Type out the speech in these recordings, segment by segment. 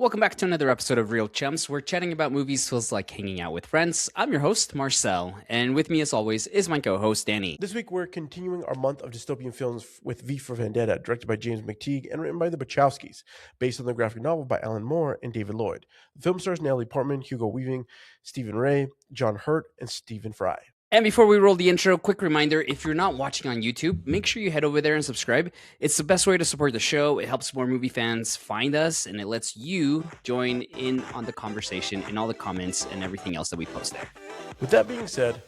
Welcome back to another episode of Real Chums, where chatting about movies feels like hanging out with friends. I'm your host, Marcel, and with me, as always, is my co-host, Danny. This week, we're continuing our month of dystopian films with V for Vendetta, directed by James McTeague and written by the Wachowskis, based on the graphic novel by Alan Moore and David Lloyd. The film stars Natalie Portman, Hugo Weaving, Stephen Ray, John Hurt, and Stephen Fry. And before we roll the intro, quick reminder, if you're not watching on YouTube, make sure you head over there and subscribe. It's the best way to support the show. It helps more movie fans find us, and it lets you join in on the conversation in all the comments and everything else that we post there. With that being said,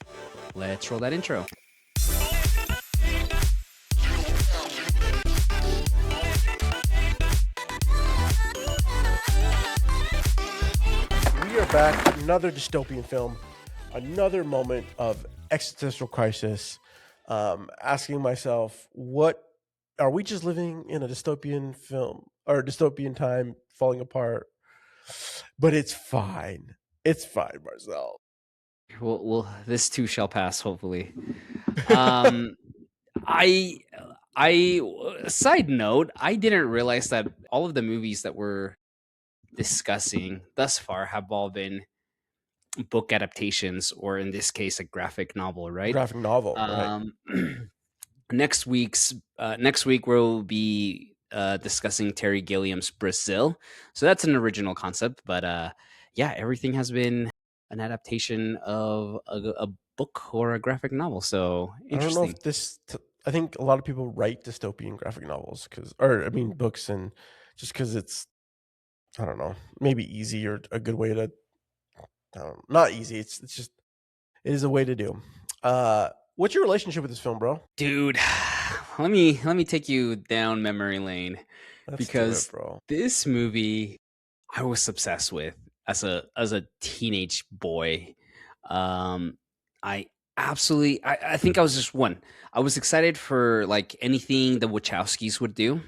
let's roll that intro. We are back, another dystopian film, another moment of existential crisis, asking myself, what are we just living in a dystopian film or dystopian time falling apart? But it's fine. It's fine, Marcel. Well, this too shall pass, hopefully. I side note, I didn't realize that all of the movies that we're discussing thus far have all been book adaptations, or in this case, a graphic novel, right? Graphic novel, right. Next week we'll be discussing Terry Gilliam's Brazil. So that's an original concept, but yeah, everything has been an adaptation of a book or a graphic novel. So interesting. I don't know if I think a lot of people write dystopian graphic novels books, and just because it's, I don't know, maybe easy or a good way to, not easy. It's just, it is a way to do. What's your relationship with this film, bro? Dude, let me take you down memory lane. Because this movie I was obsessed with as a teenage boy. I think I was just one. I was excited for like anything the Wachowskis would do.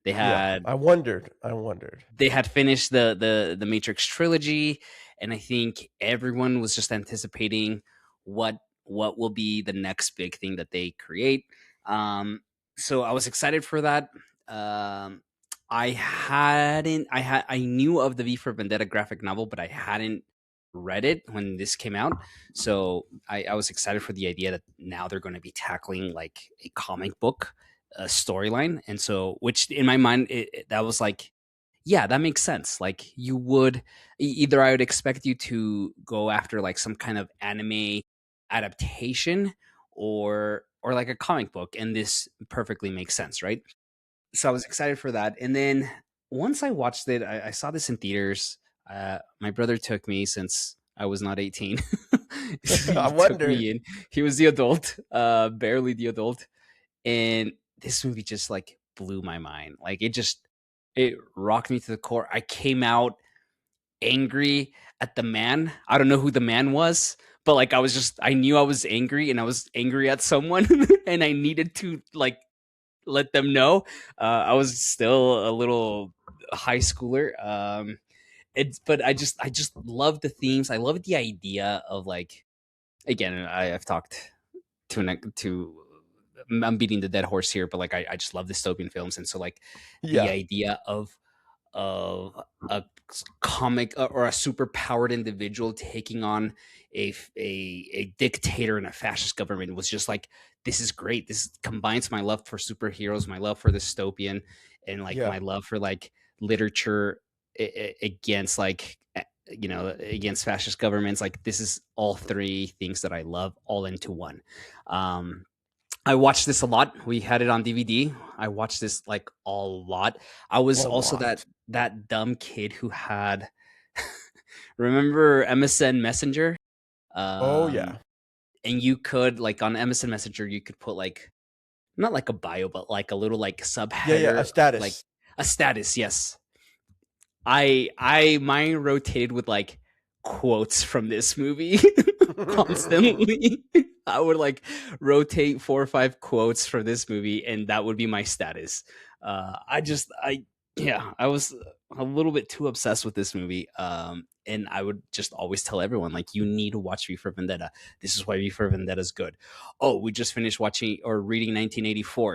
They had I wondered. They had finished the Matrix trilogy, and I think everyone was just anticipating what will be the next big thing that they create. So I was excited for that. I knew of the V for Vendetta graphic novel, but I hadn't read it when this came out. So I was excited for the idea that now they're going to be tackling like a comic book storyline. And so, which in my mind, that was like, yeah, that makes sense. Like you would either I would expect you to go after like some kind of anime adaptation or like a comic book, and this perfectly makes sense, right? So I was excited for that. And then once I watched it, I saw this in theaters. My brother took me since I was not 18. I wondered. He was the adult, barely the adult. And this movie just like blew my mind. Like it rocked me to the core. I came out angry at the man. I don't know who the man was, but like I knew I was angry, and I was angry at someone and I needed to like let them know. I was still a little high schooler. But I just love the themes. I love the idea of like, again, I've talked to I'm beating the dead horse here, but like I just love dystopian films, and so like the idea of a comic or a super powered individual taking on a dictator and a fascist government was just like, this is great. This combines my love for superheroes, my love for dystopian, and like my love for like literature against like against fascist governments. Like this is all three things that I love all into one. I watched this a lot. We had it on DVD. I watched this like a lot. I was also that dumb kid who had remember MSN Messenger? Oh yeah. And you could like on MSN Messenger you could put like not like a bio, but like a little like subheader. Yeah, a status. Like a status, yes. Mine rotated with like quotes from this movie constantly. I would like rotate 4 or 5 quotes from this movie, and that would be my status. I was a little bit too obsessed with this movie. And I would just always tell everyone, like, you need to watch V for Vendetta. This is why V for Vendetta is good. Oh, we just finished watching or reading 1984.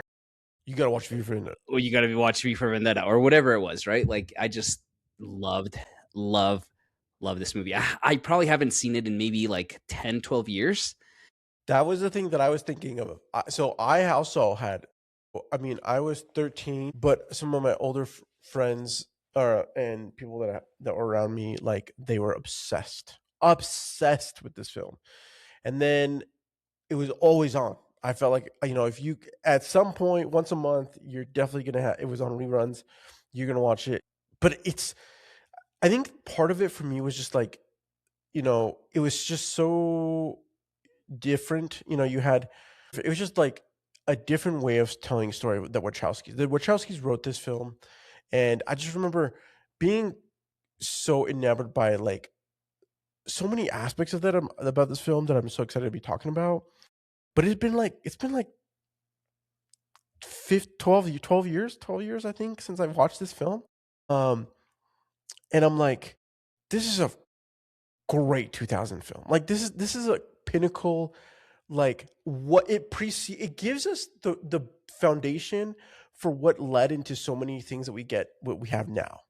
You gotta watch V for Vendetta. Well, you gotta watch V for Vendetta or whatever it was, right? Like, I just Loved, love, love this movie. I probably haven't seen it in maybe like 10, 12 years. That was the thing that I was thinking of. So I also had, I mean, I was 13, but some of my older friends and people that were around me, like they were obsessed with this film. And then it was always on. I felt like, if you at some point once a month, you're definitely gonna have it was on reruns. You're gonna watch it, but I think part of it for me was just like, it was just so different. You had it was just like a different way of telling a story. The Wachowskis wrote this film, and I just remember being so enamored by like so many aspects of that about this film that I'm so excited to be talking about. But it's been like 12 years, I think, since I've watched this film. Um, and I'm like, this is a great 2000 film. Like this is a pinnacle. Like what it gives us the foundation for what led into so many things that what we have now.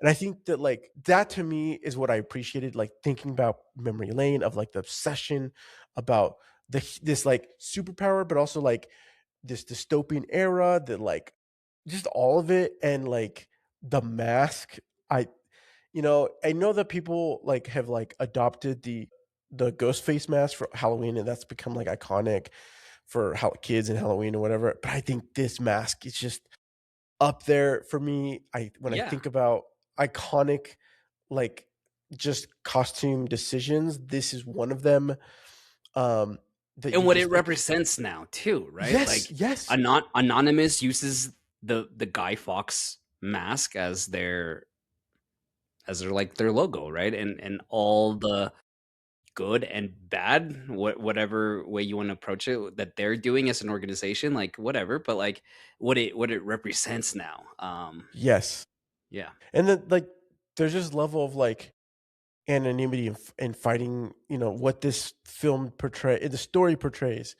And I think that like that to me is what I appreciated, like thinking about memory lane of like the obsession about this like superpower, but also like this dystopian era that like just all of it. And like the mask. I know that people like have like adopted the ghost face mask for Halloween, and that's become like iconic for how kids and Halloween or whatever. But I think this mask is just up there for me. When I Yeah. think about iconic, like just costume decisions, this is one of them. Um, that And you what it just like. represents now too, right? Yes, Like yes, Anonymous uses the Guy Fawkes mask as their like their logo, right? And all the good and bad, whatever way you want to approach it, that they're doing as an organization, like whatever, but like what it represents now. yes. Yeah. And then like there's this level of like anonymity and fighting, what this film the story portrays,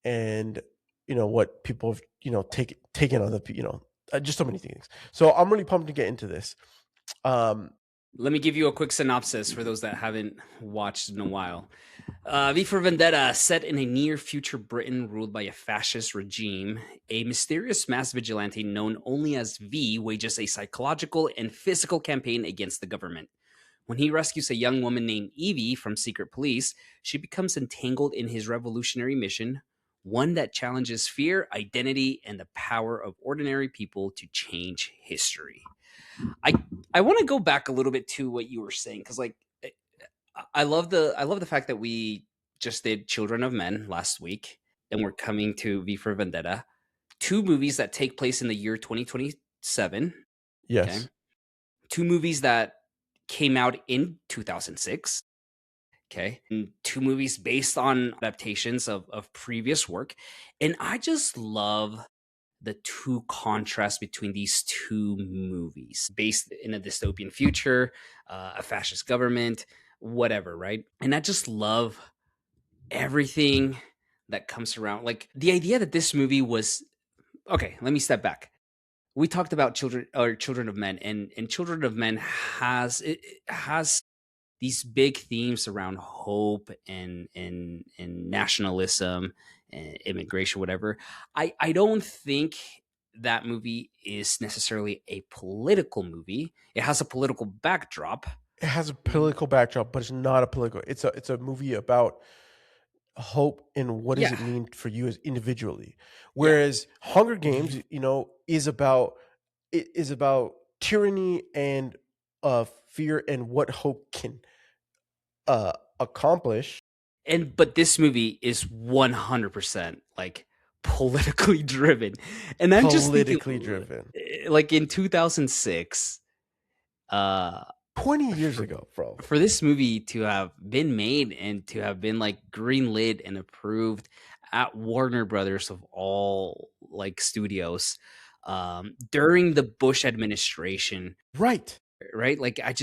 and what people have taken on just so many things. So I'm really pumped to get into this. um Let me give you a quick synopsis for those that haven't watched in a while. V for Vendetta, set in a near future Britain ruled by a fascist regime, a mysterious mass vigilante known only as V wages a psychological and physical campaign against the government. When he rescues a young woman named Evie from secret police, she becomes entangled in his revolutionary mission, one that challenges fear, identity, and the power of ordinary people to change history. I I want to go back a little bit to what you were saying, because like I love the fact that we just did Children of Men last week, and we're coming to V for Vendetta, two movies that take place in the year 2027. Okay, yes, two movies that came out in 2006. Okay, and two movies based on adaptations of previous work, and I just love the two contrasts between these two movies based in a dystopian future, a fascist government, whatever, right? And I just love everything that comes around. Like the idea that this movie was okay, let me step back. We talked about Children of Men, and Children of Men it has these big themes around hope and nationalism and immigration, whatever. I don't think that movie is necessarily a political movie. It has a political backdrop. it has a Mm, political backdrop, but it's not a political. It's a movie about hope and what does yeah, it mean for you as individually. yeah. Whereas Hunger Games, V- is about tyranny and fear and what hope can accomplish. and but this movie is 100% like politically driven, and I'm just thinking, Politically driven. like in 2006, uh 20 years for ago, bro. for this movie to have been made and to have been like greenlit and approved at Warner Brothers of all like studios, during the Bush administration, Right. right? Like I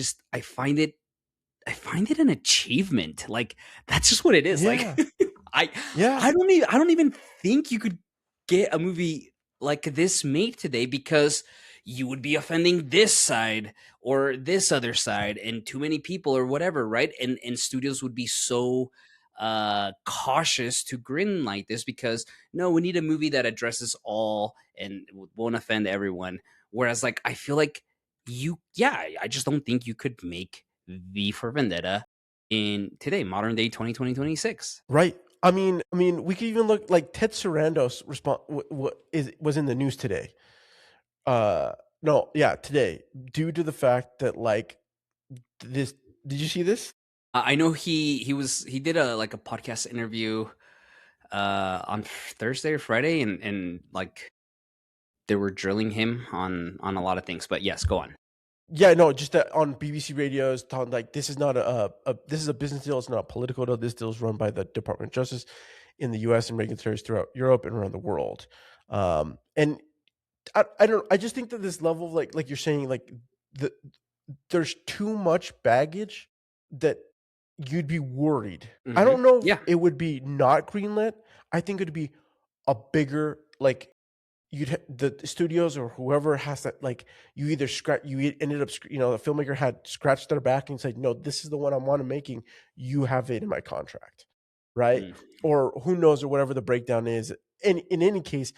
find it an achievement. Like that's just what it is. Like Yeah. I Yeah. I don't even think you could get a movie like this made today, because you would be offending this side or this other side and too many people or whatever, right? And studios would be so cautious to green light this because no, we need a movie that addresses all and won't offend everyone. Whereas like I feel like I just don't think you could make V for Vendetta in today, modern day 2026. Right. I mean, we could even look like Ted Sarandos response was in the news today. Uh, no, yeah, today, due to the fact that like this. Did you see this? I know he did a like a podcast interview on Thursday or Friday, and like they were drilling him on a lot of things. But yes, go on. Yeah, no, just that on BBC radios, talking like this is not this is a business deal. It's not a political deal. This deal is run by the Department of Justice in the U.S. and regulators throughout Europe and around the world. And I don't. I just think that this level of like you're saying, like the there's too much baggage that you'd be worried. I Hmm. don't know if Yeah. it would be not greenlit. I think it'd be a bigger like the studios or whoever has that like you either scratch ended up the filmmaker had scratched their back and said no, this is the one I want to making, you have it in my contract, right? Mm. Or who knows, or whatever the breakdown is. In any case,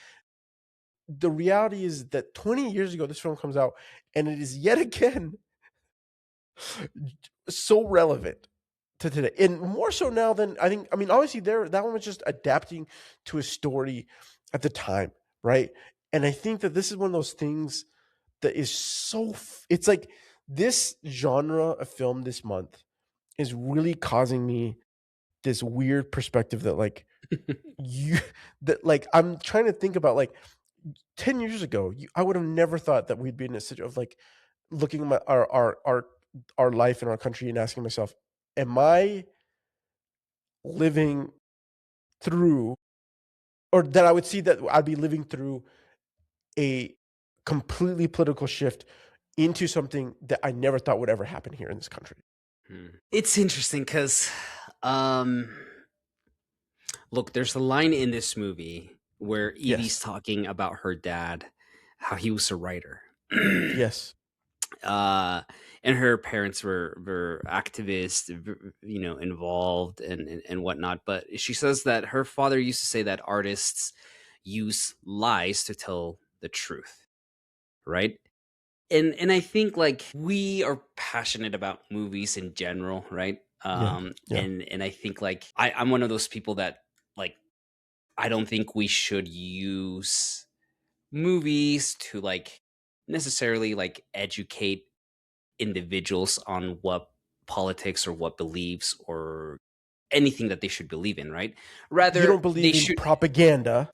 the reality is that 20 years ago this film comes out and it is yet again so relevant to today, and more so now than I think. I mean, obviously, there that one was just adapting to a story at the time, right? And I think that this is one of those things that is it's like this genre of film this month is really causing me this weird perspective that like you that like I'm trying to think about like 10 years ago, I would have never thought that we'd be in a situation of like looking at our life in our country and asking myself, am I living through, or that I would see that I'd be living through a completely political shift into something that I never thought would ever happen here in this country. It's interesting because, um, look, there's a line in this movie where Evie's Yes. talking about her dad, how he was a writer. Yes. uh and her parents were activists, involved and whatnot, but she says that her father used to say that artists use lies to tell the truth, right? And I think like we are passionate about movies in general, right? Yeah. Yeah. And I think like I'm one of those people that like I don't think we should use movies to like necessarily like educate individuals on what politics or what beliefs or anything that they should believe in, right? You Rather, don't they believe in should. propaganda.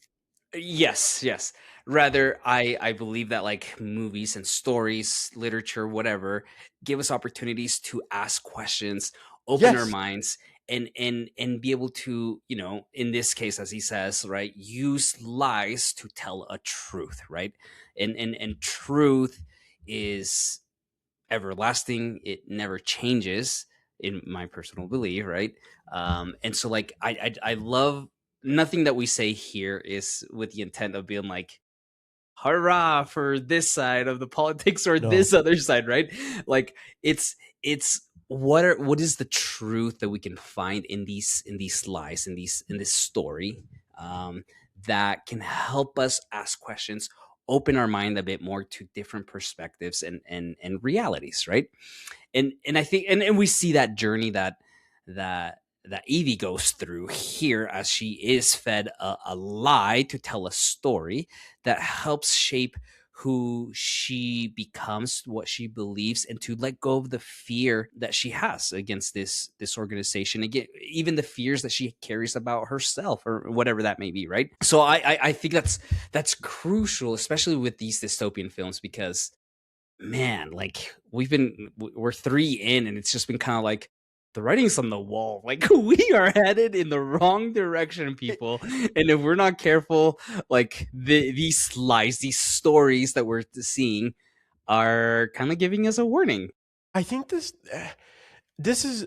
Yes, yes. Rather, I believe that like movies and stories, literature, whatever, give us opportunities to ask questions, open our Yes. minds, and be able to, in this case, as he says, right, use lies to tell a truth, right? And truth is everlasting. It never changes, in my personal belief, right? And so like I love nothing that we say here is with the intent of being like hurrah for this side of the politics or No. this other side, right? Like it's what is the truth that we can find in these lies, in this story, um, that can help us ask questions, open our mind a bit more to different perspectives and realities, right? And I think and we see that journey that Evie goes through here as she is fed a lie to tell a story that helps shape who she becomes, what she believes, and to let go of the fear that she has against this organization. Again, even the fears that she carries about herself or whatever that may be, right? So I think that's crucial, especially with these dystopian films, because man, like we're three in, and it's just been kind of like the writing's on the wall. Like we are headed in the wrong direction, It, people. And if we're not careful, like these lies, these stories that we're seeing are kind of giving us a warning. I think this is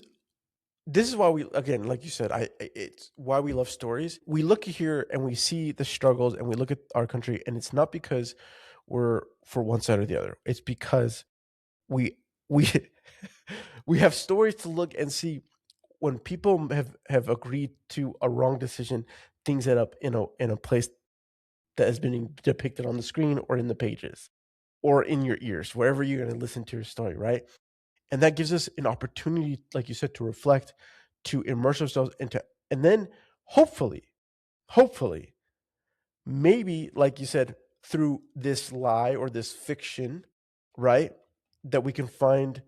this is why we, again, like you said, it's why we love stories. We look here and we see the struggles and we look at our country, and it's not because we're for one side or the other. It's because we we have stories to look and see when people have agreed to a wrong decision, things end up in a place that has been depicted on the screen or in the pages or in your ears, wherever you're going to listen to your story, right? And that gives us an opportunity, like you said, to reflect, to immerse ourselves into, and then hopefully, hopefully, maybe, like you said, through this lie or this fiction, right, that we can find,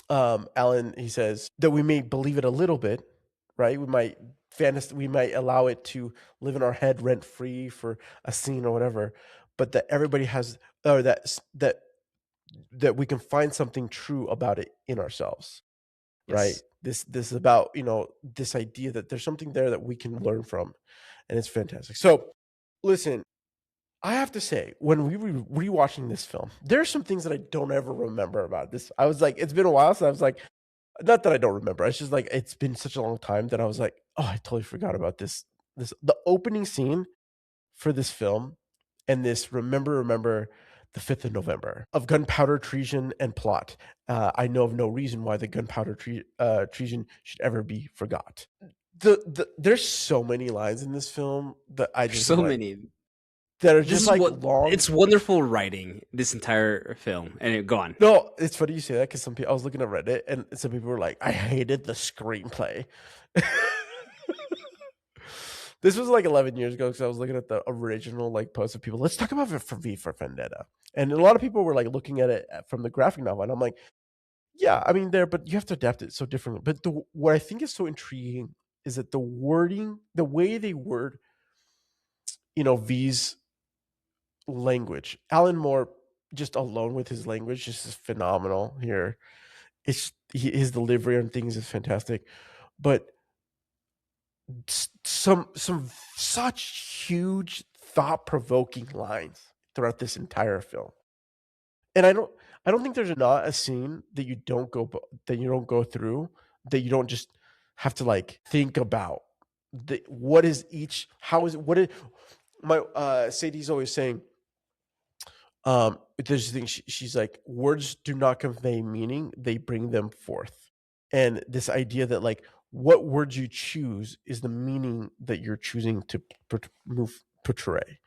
Alan, he says that we may believe it a little bit, right? We might allow it to live in our head rent free for a scene or whatever, but that everybody has, or that we can find something true about it in ourselves, right? Yes. This is about, this idea that there's something there that we can learn from, and it's fantastic. So, listen, I have to say, when we were rewatching this film, there are some things that I don't ever remember about this. I was like, it's been a while, so I was like, not that I don't remember. It's just like it's been such a long time that I was like, oh, I totally forgot about this. The opening scene for this film, and this remember the 5th of November of gunpowder treason and plot. I know of no reason why the gunpowder treason should ever be forgot. There's so many lines in this film that I There's just so like many. that are This just is like what long. it's wonderful writing. This entire film, and it gone. No, it's funny you say that because some people, I was looking at Reddit and some people were like, I hated the screenplay. This was like 11 years ago because I was looking at the original like post of people. Let's talk about it for V for Vendetta, and a lot of people were like looking at it from the graphic novel, and I'm like, yeah, I mean but you have to adapt it so differently. But what I think is so intriguing is that the wording, the way they word, V's language. Alan Moore, just alone with his language, just is phenomenal here. His delivery on things is fantastic, but some such huge thought provoking lines throughout this entire film. And I don't think there's not a scene that you don't go through, that you don't just have to like think about what is each, how is what is my Sadie's always saying, there's a thing, she's like, words do not convey meaning, they bring them forth. And this idea that like what words you choose is the meaning that you're choosing to portray.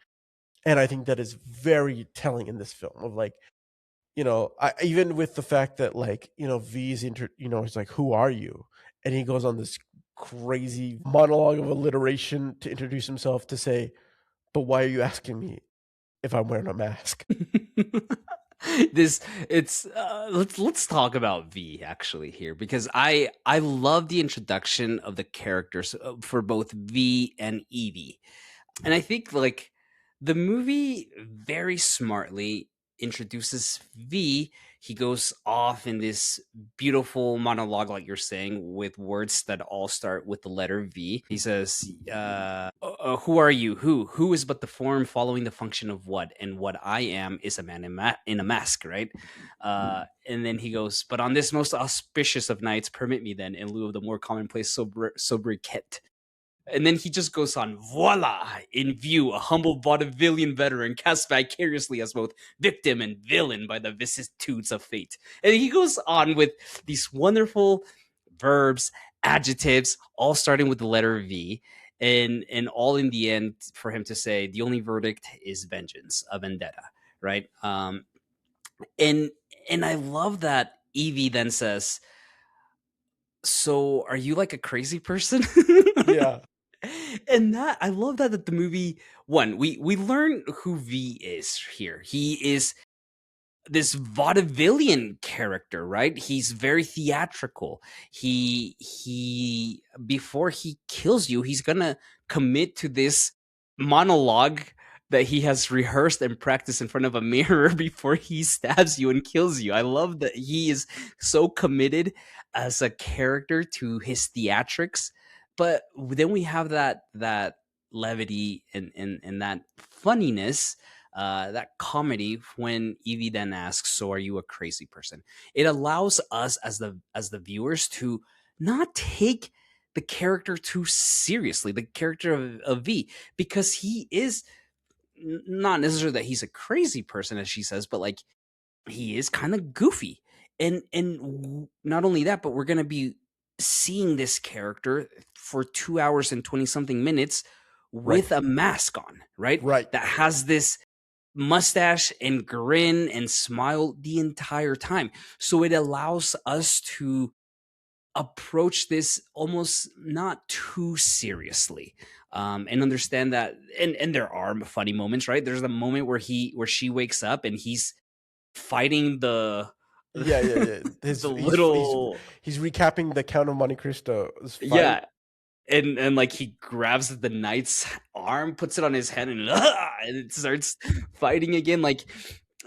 And I think that is very telling in this film of like, even with the fact that like, V's he's like, who are you? And he goes on this crazy monologue of alliteration to introduce himself, to say, but why are you asking me if I'm wearing a mask? This it's let's talk about V actually here, because I love the introduction of the characters for both V and Evie. And I think like the movie very smartly introduces V. He goes off in this beautiful monologue, like you're saying, with words that all start with the letter V. He says, "Who are you? Who is but the form following the function of what? And what I am is a man in a mask, right?" And then he goes, "But on this most auspicious of nights, permit me then, in lieu of the more commonplace sobriquet." And then he just goes on, voila, in view, a humble vaudevillian veteran cast vicariously as both victim and villain by the vicissitudes of fate. And he goes on with these wonderful verbs, adjectives, all starting with the letter V, and all in the end for him to say, the only verdict is vengeance, a vendetta, right? And and I love that Evie then says, so are you like a crazy person? Yeah. And that I love that the movie, one, we learn who V is here. He is this vaudevillian character, right? He's very theatrical. He before he kills you, he's gonna commit to this monologue that he has rehearsed and practiced in front of a mirror before he stabs you and kills you. I love that he is so committed as a character to his theatrics. But then we have that levity and that funniness, that comedy, when Evie then asks, "So are you a crazy person?" It allows us as the viewers to not take the character too seriously, the character of V, because he is not necessarily that he's a crazy person, as she says, but like he is kind of goofy. And not only that, but we're going to be seeing this character for 2 hours and 20 something minutes Right. with a mask on, right? Right. That has this mustache and grin and smile the entire time. So it allows us to approach this almost not too seriously, and understand that. And there are funny moments, right? There's the moment where she wakes up and he's fighting the Yeah, yeah, yeah. the He's little, he's recapping the Count of Monte Cristo's fight. yeah, and like he grabs the knight's arm, puts it on his head, and it starts fighting again. Like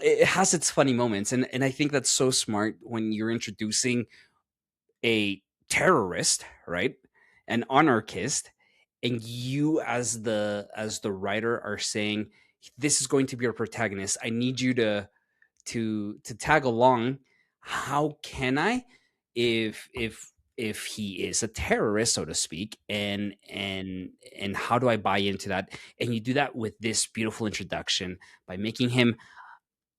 it has its funny moments, and I think that's so smart when you're introducing a terrorist, right? An anarchist, and you as the writer are saying, this is going to be our protagonist. I need you to tag along. How can I, if he is a terrorist, so to speak, and how do I buy into that? And you do that with this beautiful introduction by making him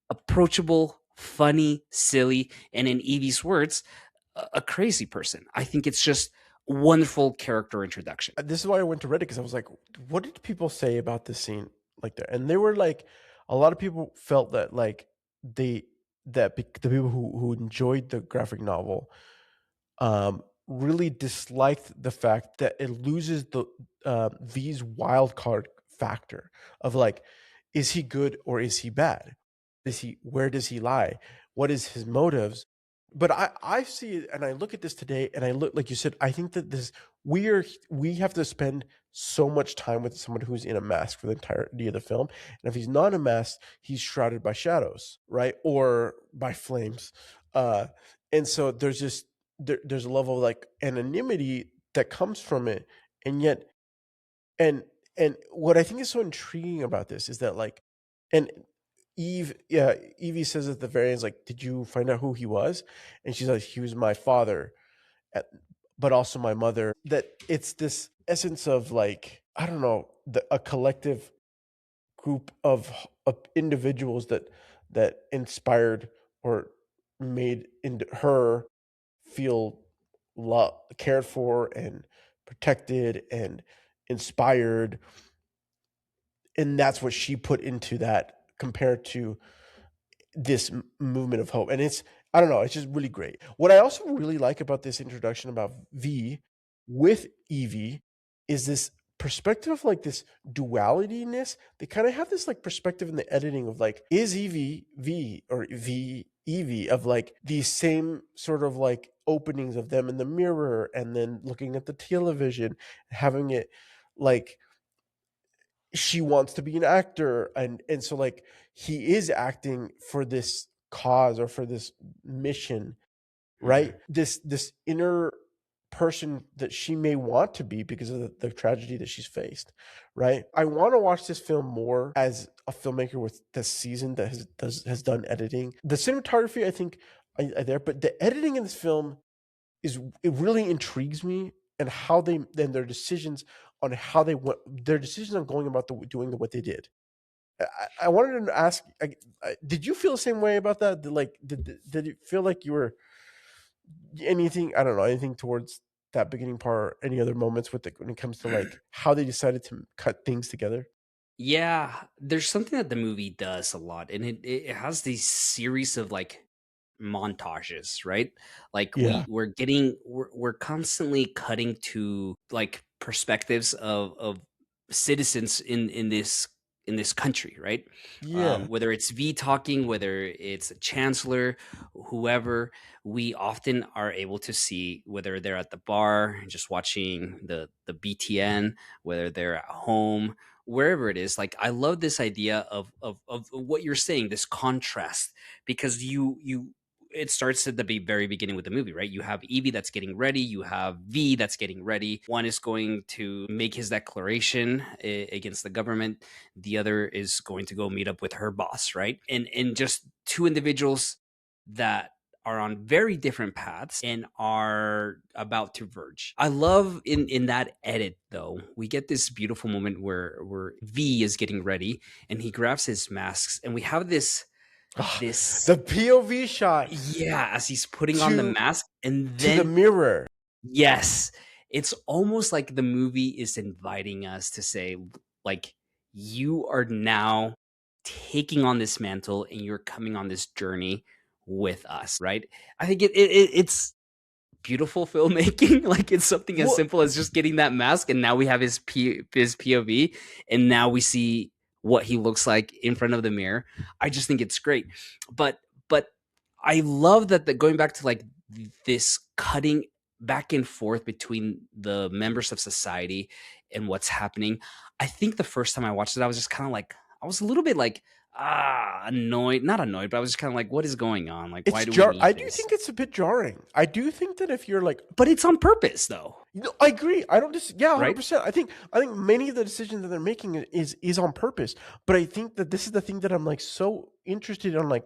approachable, funny, silly, and in Evie's words, a crazy person. I think it's just wonderful character introduction. This is why I went to Reddit, because I was like, what did people say about this scene like that? And they were like, a lot of people felt that like they the people who enjoyed the graphic novel really disliked the fact that it loses the V's wild card factor of like, is he good or is he bad? Is he, where does he lie? What is his motives? But I see it and I look at this today and I look, like you said, I think that we have to spend so much time with someone who's in a mask for the entirety of the film. And if he's not a mask, he's shrouded by shadows, right? Or by flames. And so there's just there's a level of like anonymity that comes from it. And yet and what I think is so intriguing about this is that like, and Evie says at the very end, like, did you find out who he was? And she's like, he was my father, at, but also my mother. That it's this essence of like, I don't know, a collective group of individuals that inspired or made into her feel cared for and protected and inspired, and that's what she put into that compared to this movement of hope. And it's, I don't know, it's just really great. What I also really like about this introduction about V with Evie is this perspective of like this dualityness. They kind of have this like perspective in the editing of like, is Evie V or V Evie, of like these same sort of like openings of them in the mirror and then looking at the television, having it like she wants to be an actor, and so like he is acting for this cause or for this mission, right? Mhm. This inner person that she may want to be because of the tragedy that she's faced, right? I want to watch this film more as a filmmaker with this season that has done editing. The cinematography, I think, I there, but the editing in this film is, it really intrigues me, and how they then their decisions on how they went, their decisions on going about doing what they did. I wanted to ask, did you feel the same way about that? Like, did it feel like you were anything? I don't know, anything towards that beginning part, or any other moments with it when it comes to like how they decided to cut things together? Yeah, there's something that the movie does a lot, and it has these series of like montages, right? Like Yeah, we're constantly cutting to like perspectives of citizens in this country, right? yeah, Whether it's V talking, whether it's a chancellor, whoever, we often are able to see whether they're at the bar just watching the BTN, whether they're at home, wherever it is. Like I love this idea of what you're saying, this contrast, because you it starts at the very beginning with the movie, right? You have Evie that's getting ready, you have V that's getting ready. One is going to make his declaration against the government, the other is going to go meet up with her boss, right? And just two individuals that are on very different paths and are about to verge. I love in that edit though, we get this beautiful moment where V is getting ready and he grabs his masks and we have Ah, this the POV shot yeah, as he's putting on the to mask and to the then mirror. yes, it's almost like the movie is inviting us to say, like, you are now taking on this mantle and you're coming on this journey with us, right? I think it's beautiful filmmaking. Like it's something as What? simple as just getting that mask, and now we have his POV, and now we see what he looks like in front of the mirror. I just think it's great, but I love that going back to like this cutting back and forth between the members of society and what's happening. I think the first time I watched it, I was just kind of like, I was a little bit like, annoyed, not annoyed, but I was just kind of like, what is going on? Like, why do we I need do this? think it's a bit jarring. I do think that if you're like, But it's on purpose though, I agree. I don't just, yeah, right? 100%. I think many of the decisions that they're making is on purpose. But I think that this is the thing that I'm like so interested in, like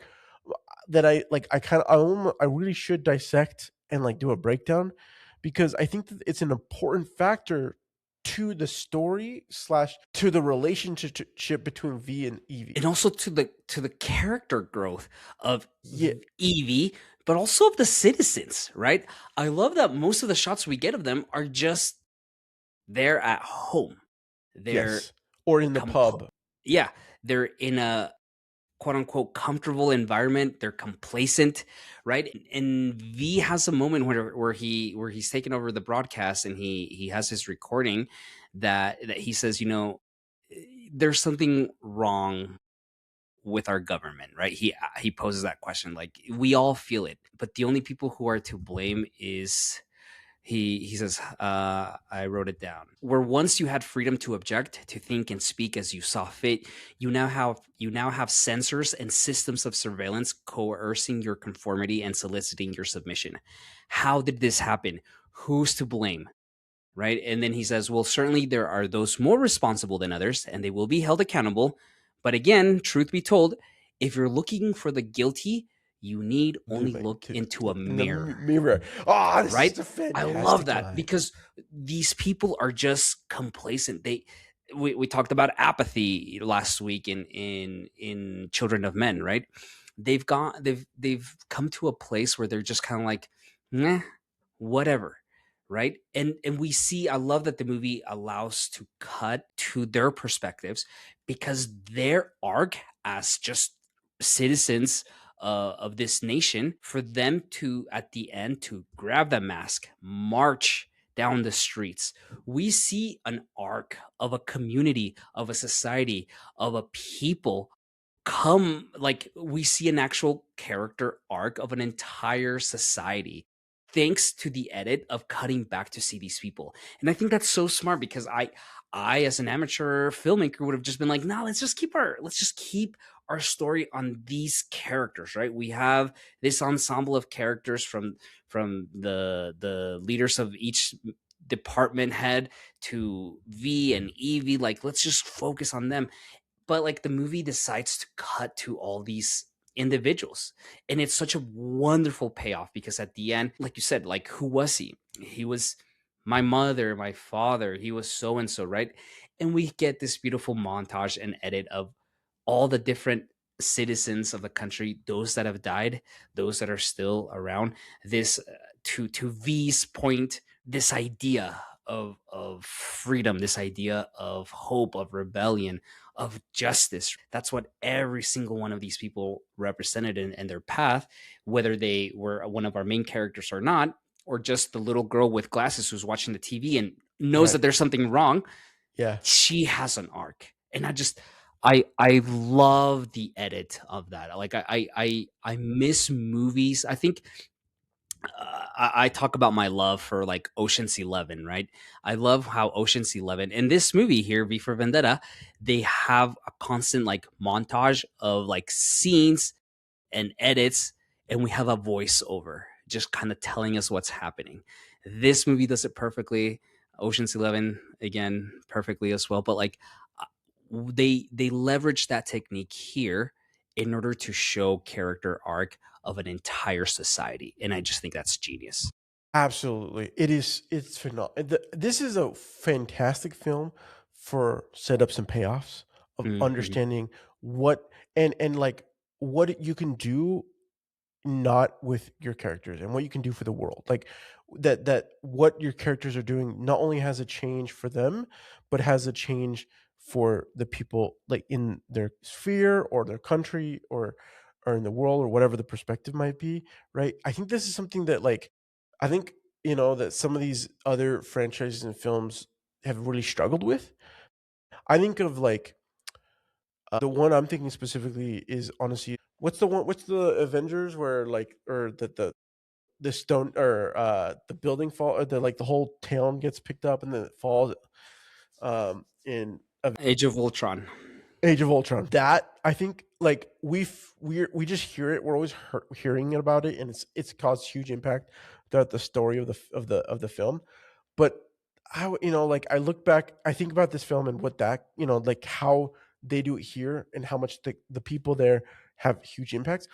that I really should dissect and like do a breakdown because I think that it's an important factor to the story slash to the relationship between V and And Evie. also to the character growth of Yeah. Evie, but also of the citizens, right? I love that most of the shots we get of them are just they're at home. They're Yes. Or in the compo- pub. yeah, they're in a quote unquote comfortable environment. They're complacent, right? And V has a moment where he's taken over the broadcast and he has his recording that he says, there's something wrong with our government, right? He poses that question, like we all feel it, but the only people who are to blame is he says, I wrote it down. Where once you had freedom to object, to think and speak as you saw fit, you now have censors and systems of surveillance coercing your conformity and soliciting your submission. How did this happen? Who's to blame? Right? And then he says, well, certainly there are those more responsible than others, and they will be held accountable. But again, truth be told, if you're looking for the guilty, you need only look into a In the mirror, mirror. Oh, this is right? a I love fantastic that line. because these people are just complacent. We talked about apathy last week in Children of Men, right? They've come to a place where they're just kind of like, nah, whatever, right? And we see, I love that the movie allows to cut to their perspectives because their arc as just citizens of this nation, for them to at the end to grab the mask, march down the streets, we see an arc of a community, of a society, of a people come, like we see an actual character arc of an entire society thanks to the edit of cutting back to see these people. And I think that's so smart because I as an amateur filmmaker would have just been like, nah, let's just keep our story on these characters, right? We have this ensemble of characters from the leaders of each department head to V and Evie. Like, let's just focus on them. But like the movie decides to cut to all these individuals, and it's such a wonderful payoff because at the end, like you said, like who was he was my mother, my father, he was so and so, right? And we get this beautiful montage and edit of all the different citizens of the country, those that have died, those that are still around. This to V's point, this idea of freedom, this idea of hope, of rebellion, of justice. That's what every single one of these people represented in their path, whether they were one of our main characters or not, or just the little girl with glasses who's watching the TV and knows Right. that there's something wrong. Yeah. She has an arc. And I love the edit of that. Like I miss movies. I think I talk about my love for like Ocean's 11, right? I love how Ocean's 11 in this movie here, V for Vendetta, they have a constant like montage of like scenes and edits, and we have a voiceover just kind of telling us what's happening. This movie does it perfectly. Ocean's 11 again perfectly as well, but like uh, they leverage that technique here in order to show character arc of an entire society. And I just think that's genius. Absolutely. It is, it's phenomenal. This is a fantastic film for setups and payoffs of Mhm. understanding what and like what you can do not with your characters and what you can do for the world. Like that what your characters are doing not only has a change for them, but has a change for the people like in their sphere or their country or in the world or whatever the perspective might be, right? I think this is something that like I think that some of these other franchises and films have really struggled with. I think of like the one I'm thinking specifically is honestly what's the Avengers where like or the stone or the building fall or the like the whole town gets picked up and then it falls in Age of Ultron. Age of Ultron. That I think like we just hear it. We're always hearing about it, and it's caused huge impact throughout the story of the film. But how like I look back, I think about this film and what that like how they do it here and how much the people there have huge impacts.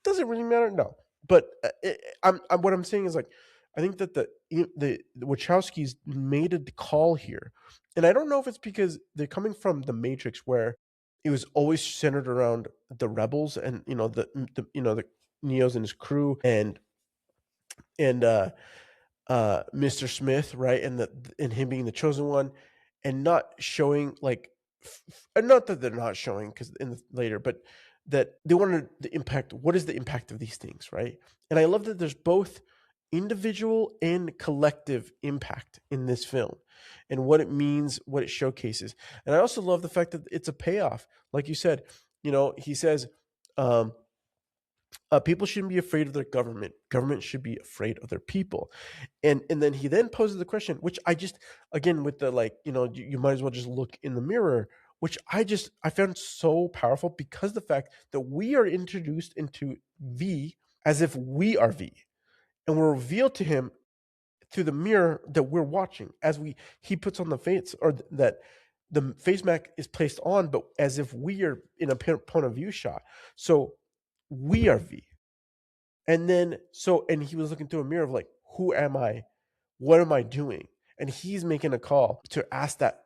Does it really matter? No. But I'm what I'm saying is like I think that the Wachowskis made a call here, and I don't know if it's because they're coming from the Matrix where it was always centered around the rebels and the Neo's and his crew and Mr. Smith, right? And him being the chosen one and not showing like and not that they're not showing because in the later, but that they wanted the impact. What is the impact of these things, right? And I love that there's both individual and collective impact in this film and what it means, what it showcases. And I also love the fact that it's a payoff. Like you said, he says, um, people shouldn't be afraid of their government. Government should be afraid of their people. And then he then poses the question, which I just again with the like, you might as well just look in the mirror, which I found so powerful because the fact that we are introduced into V as if we are V. And we're revealed to him through the mirror that we're watching as he puts on the face or that the face mask is placed on, but as if we are in a point of view shot. So we are V. And he was looking through a mirror of like, who am I? What am I doing? And he's making a call to ask that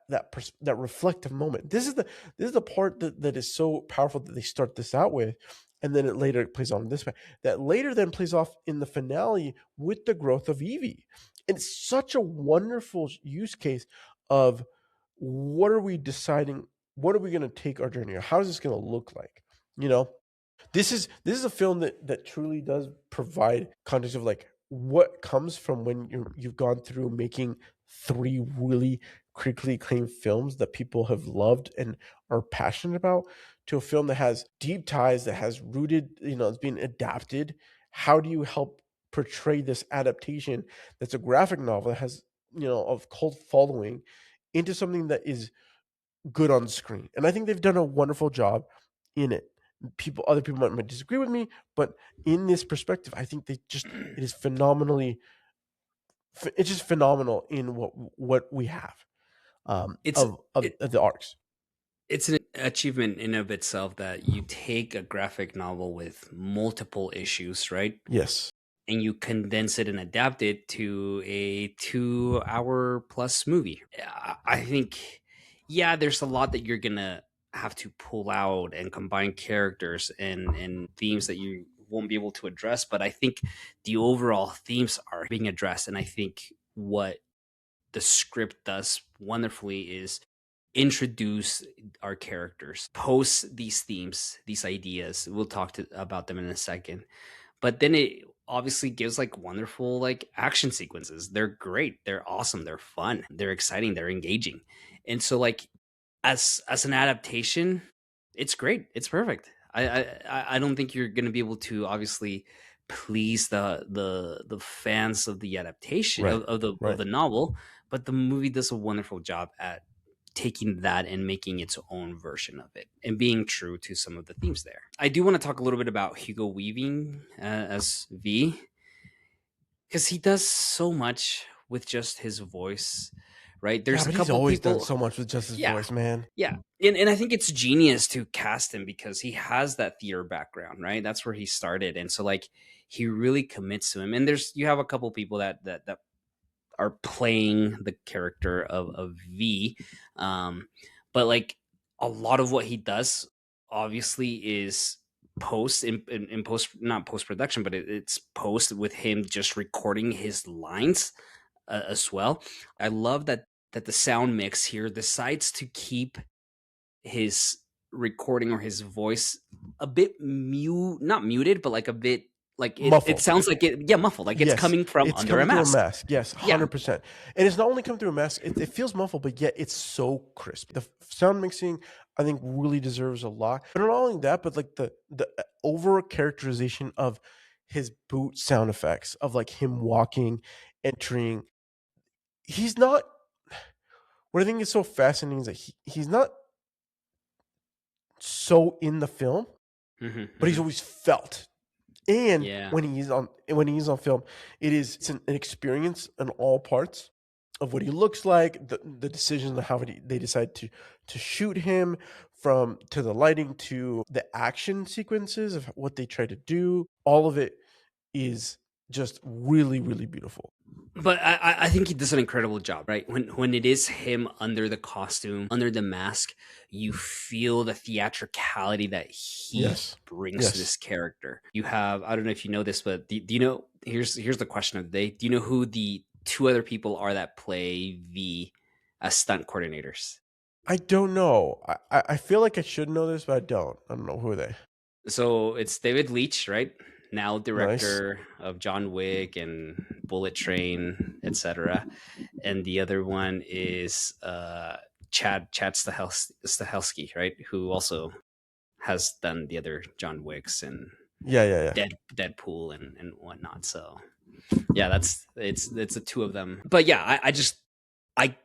reflective moment. This is the part that is so powerful that they start this out with, and then it later plays on this way. That later then plays off in the finale with the growth of Evie. And it's such a wonderful use case of what are we deciding? What are we going to take our journey? Or how is this going to look like? You know, this is a film that truly does provide context of like what comes from when you've gone through making three really critically acclaimed films that people have loved and are passionate about to a film that has deep ties, that has rooted, it's being adapted. How do you help portray this adaptation that's a graphic novel that has, of cult following into something that is good on screen? And I think they've done a wonderful job in it. Other people might disagree with me, but in this perspective, I think it is it's just phenomenal in what we have It's of it, the arcs. it's an achievement in of itself that you take a graphic novel with multiple issues, right? Yes, And you condense it and adapt it to a 2 hour plus movie. I think, yeah, there's a lot that you're gonna have to pull out and combine characters and themes that you won't be able to address. But I think the overall themes are being addressed. And I think what the script does wonderfully is introduce our characters, post these themes, these ideas. We'll about them in a second, but then it obviously gives like wonderful like action sequences. They're great, they're awesome, they're fun, they're exciting, they're engaging. And so like as an adaptation, it's great, it's perfect. I don't think you're going to be able to obviously please the fans of the adaptation right, of right. the novel, but the movie does a wonderful job at taking that and making its own version of it and being true to some of the themes there. I do want to talk a little bit about Hugo Weaving as V, because he does so much with just his voice, right? Yeah, There's a but he's couple always done people. so much with just his Yeah, voice, man. yeah, and I think it's genius to cast him because he has that theater background, right? That's where he started, and so like he really commits to him. And you have a couple people that are playing the character of V, um, but like a lot of what he does obviously is in post, not post production, but it's post with him just recording his lines as well. I love that the sound mix here decides to keep his recording or his voice a bit not muted, but like a bit like it Muffled. sounds like it, yeah, muffled, like it's Yes, coming from it's under a coming through a mask. mask. Yes, Yeah. 100%. And it's not only coming through a mask, it feels muffled, but yet it's so crisp. The sound mixing, I think, really deserves a lot. But not only that, but like the over characterization of his boot sound effects, of like him walking, entering. He's not. What I think is so fascinating is that he's not so in the film, Hmm, but he's hmm. always felt. And Yeah. when he's on film, it's an experience in all parts of what he looks like, the decisions of how they decide to shoot him, from to the lighting to the action sequences of what they try to do. All of it is just really, really beautiful. But I think he does an incredible job, right? When it is him under the costume, under the mask, you feel the theatricality that he Yes. brings to Yes. this character. You have, I don't know if you know this, but do you know? Here's the question of the day. Do you know who the two other people are that play V as stunt coordinators? I don't know. I feel like I should know this, but I don't. I don't know who are they. So it's David Leitch, right? Now Nice. director of John Wick and Bullet Train, etc. And the other one is Chad Stahelski, right? Who also has done the other John Wicks and Yeah, yeah, yeah. Deadpool and whatnot. So yeah, it's the two of them. But yeah, I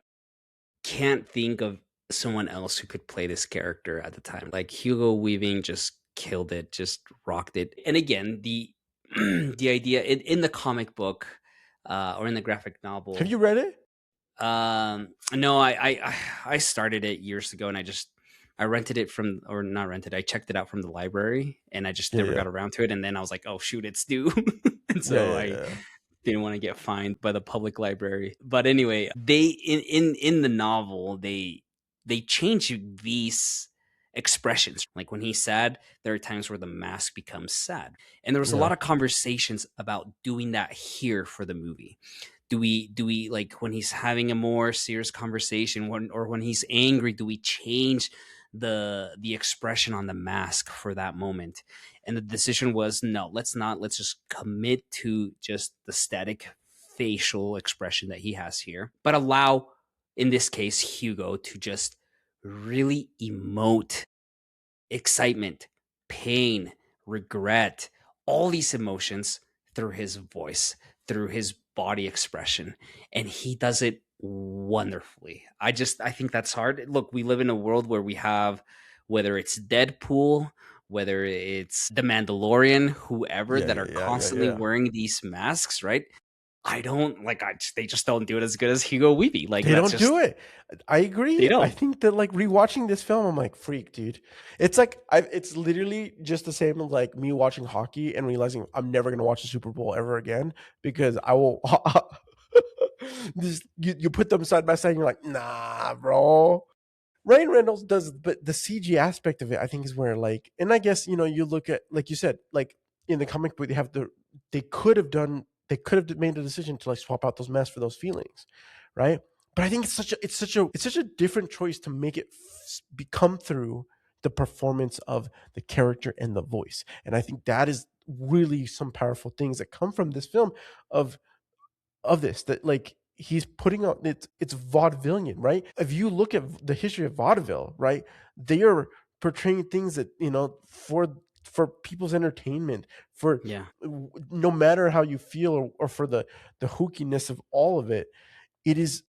can't think of someone else who could play this character at the time. Like Hugo Weaving just killed it, just rocked it. And again, the the idea in the comic book or in the graphic Have novel. you read it? No, I started it years ago, and I rented it from, or not rented. I checked it out from the library, and I just Yeah, never yeah. got around to it. And then I was like, oh shoot, it's due, and Yeah, so yeah, I yeah. didn't want to get fined by the public library. But anyway, they in the novel they change these expressions. Like when he's sad, there are times where the mask becomes sad. And there was a Yeah. lot of conversations about doing that here for the movie. Do we like when he's having a more serious conversation, when he's angry, do we change the expression on the mask for that moment? And the decision was, no, let's not. Let's just commit to just the static facial expression that he has here, but allow, in this case, Hugo to just really emote excitement, pain, regret, all these emotions through his voice, through his body expression. And he does it wonderfully. I think that's hard. Look, we live in a world where we have, whether it's Deadpool, whether it's the Mandalorian, whoever, Yeah, that yeah, are yeah, yeah, constantly yeah. wearing these masks, right? I don't like, they just don't do it as good as Hugo Weaving. Like, They that's don't do just, it. I they agree. I don't. think that like rewatching this film, I'm like, freak, dude. It's like it's literally just the same as like me watching hockey and realizing I'm never gonna watch the Super Bowl ever again because I will. You put them side by side, and you're like, nah, bro. Ryan Reynolds does, but the CG aspect of it, I think, is where like, and I guess you look at, like you said, like in the comic book, they could have made the decision to like swap out those masks for those feelings, right? But I think it's such a different choice to make it become through the performance of the character and the voice, and I think that is really some powerful things that come from this film of this, that like he's putting out, it's vaudevillian, right? If you look at the history of vaudeville, right, they are portraying things that for people's entertainment, for Yeah, no matter how you feel, or for the hookiness of all of it. It is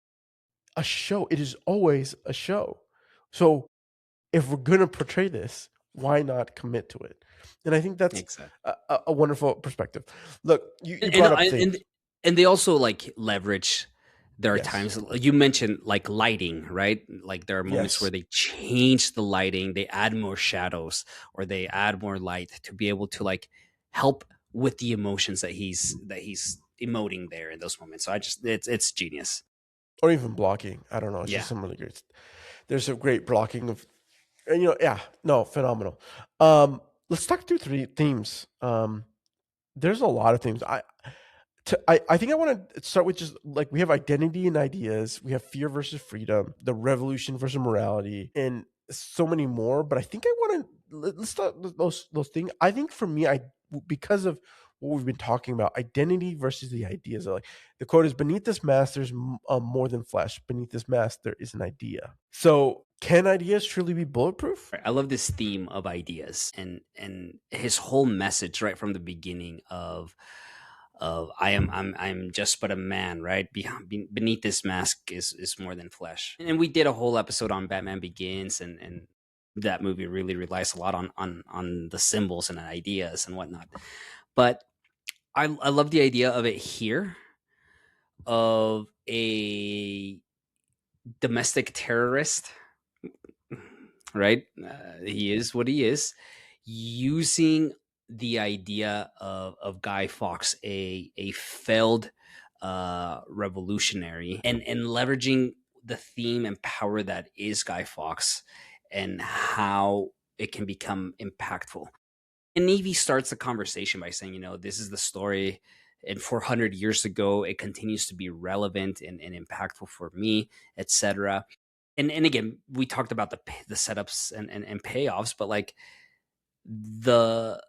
a show. It is always a show. So if we're going to portray this, why not commit to it? And I think that's exactly. a wonderful perspective. Look, you and brought up and things. and, and they also like leverage There are Yes. times you mentioned like lighting, right? Like there are moments where Yes. they change the lighting, they add more shadows or they add more light to be able to like help with the emotions that he's emoting there in those moments. So I just it's genius. Or even blocking. I don't know. It's just Yeah. some really great. There's some great blocking of, and yeah, no, phenomenal. Let's talk through three themes. There's a lot of themes. I think I want to start with just like we have identity and ideas, we have fear versus freedom, the revolution versus morality, and so many more. But I think I want to let's start with those things. I think for me, I because of what we've been talking about, identity versus the ideas. Like the quote is, "Beneath this mask, there's more than flesh. Beneath this mask, there is an idea." So, can ideas truly be bulletproof? I love this theme of ideas and his whole message right from the beginning of I'm just but a man, right? Beneath this mask is more than flesh. And we did a whole episode on Batman Begins, and that movie really relies a lot on the symbols and ideas and whatnot. But I love the idea of it here of a domestic terrorist, right? He is what he is, using the idea of Guy Fawkes, a failed revolutionary, and leveraging the theme and power that is Guy Fawkes and how it can become impactful. And Evie starts the conversation by saying, this is the story. And 400 years ago, it continues to be relevant and impactful for me, etc. And again, we talked about the setups and payoffs, but like the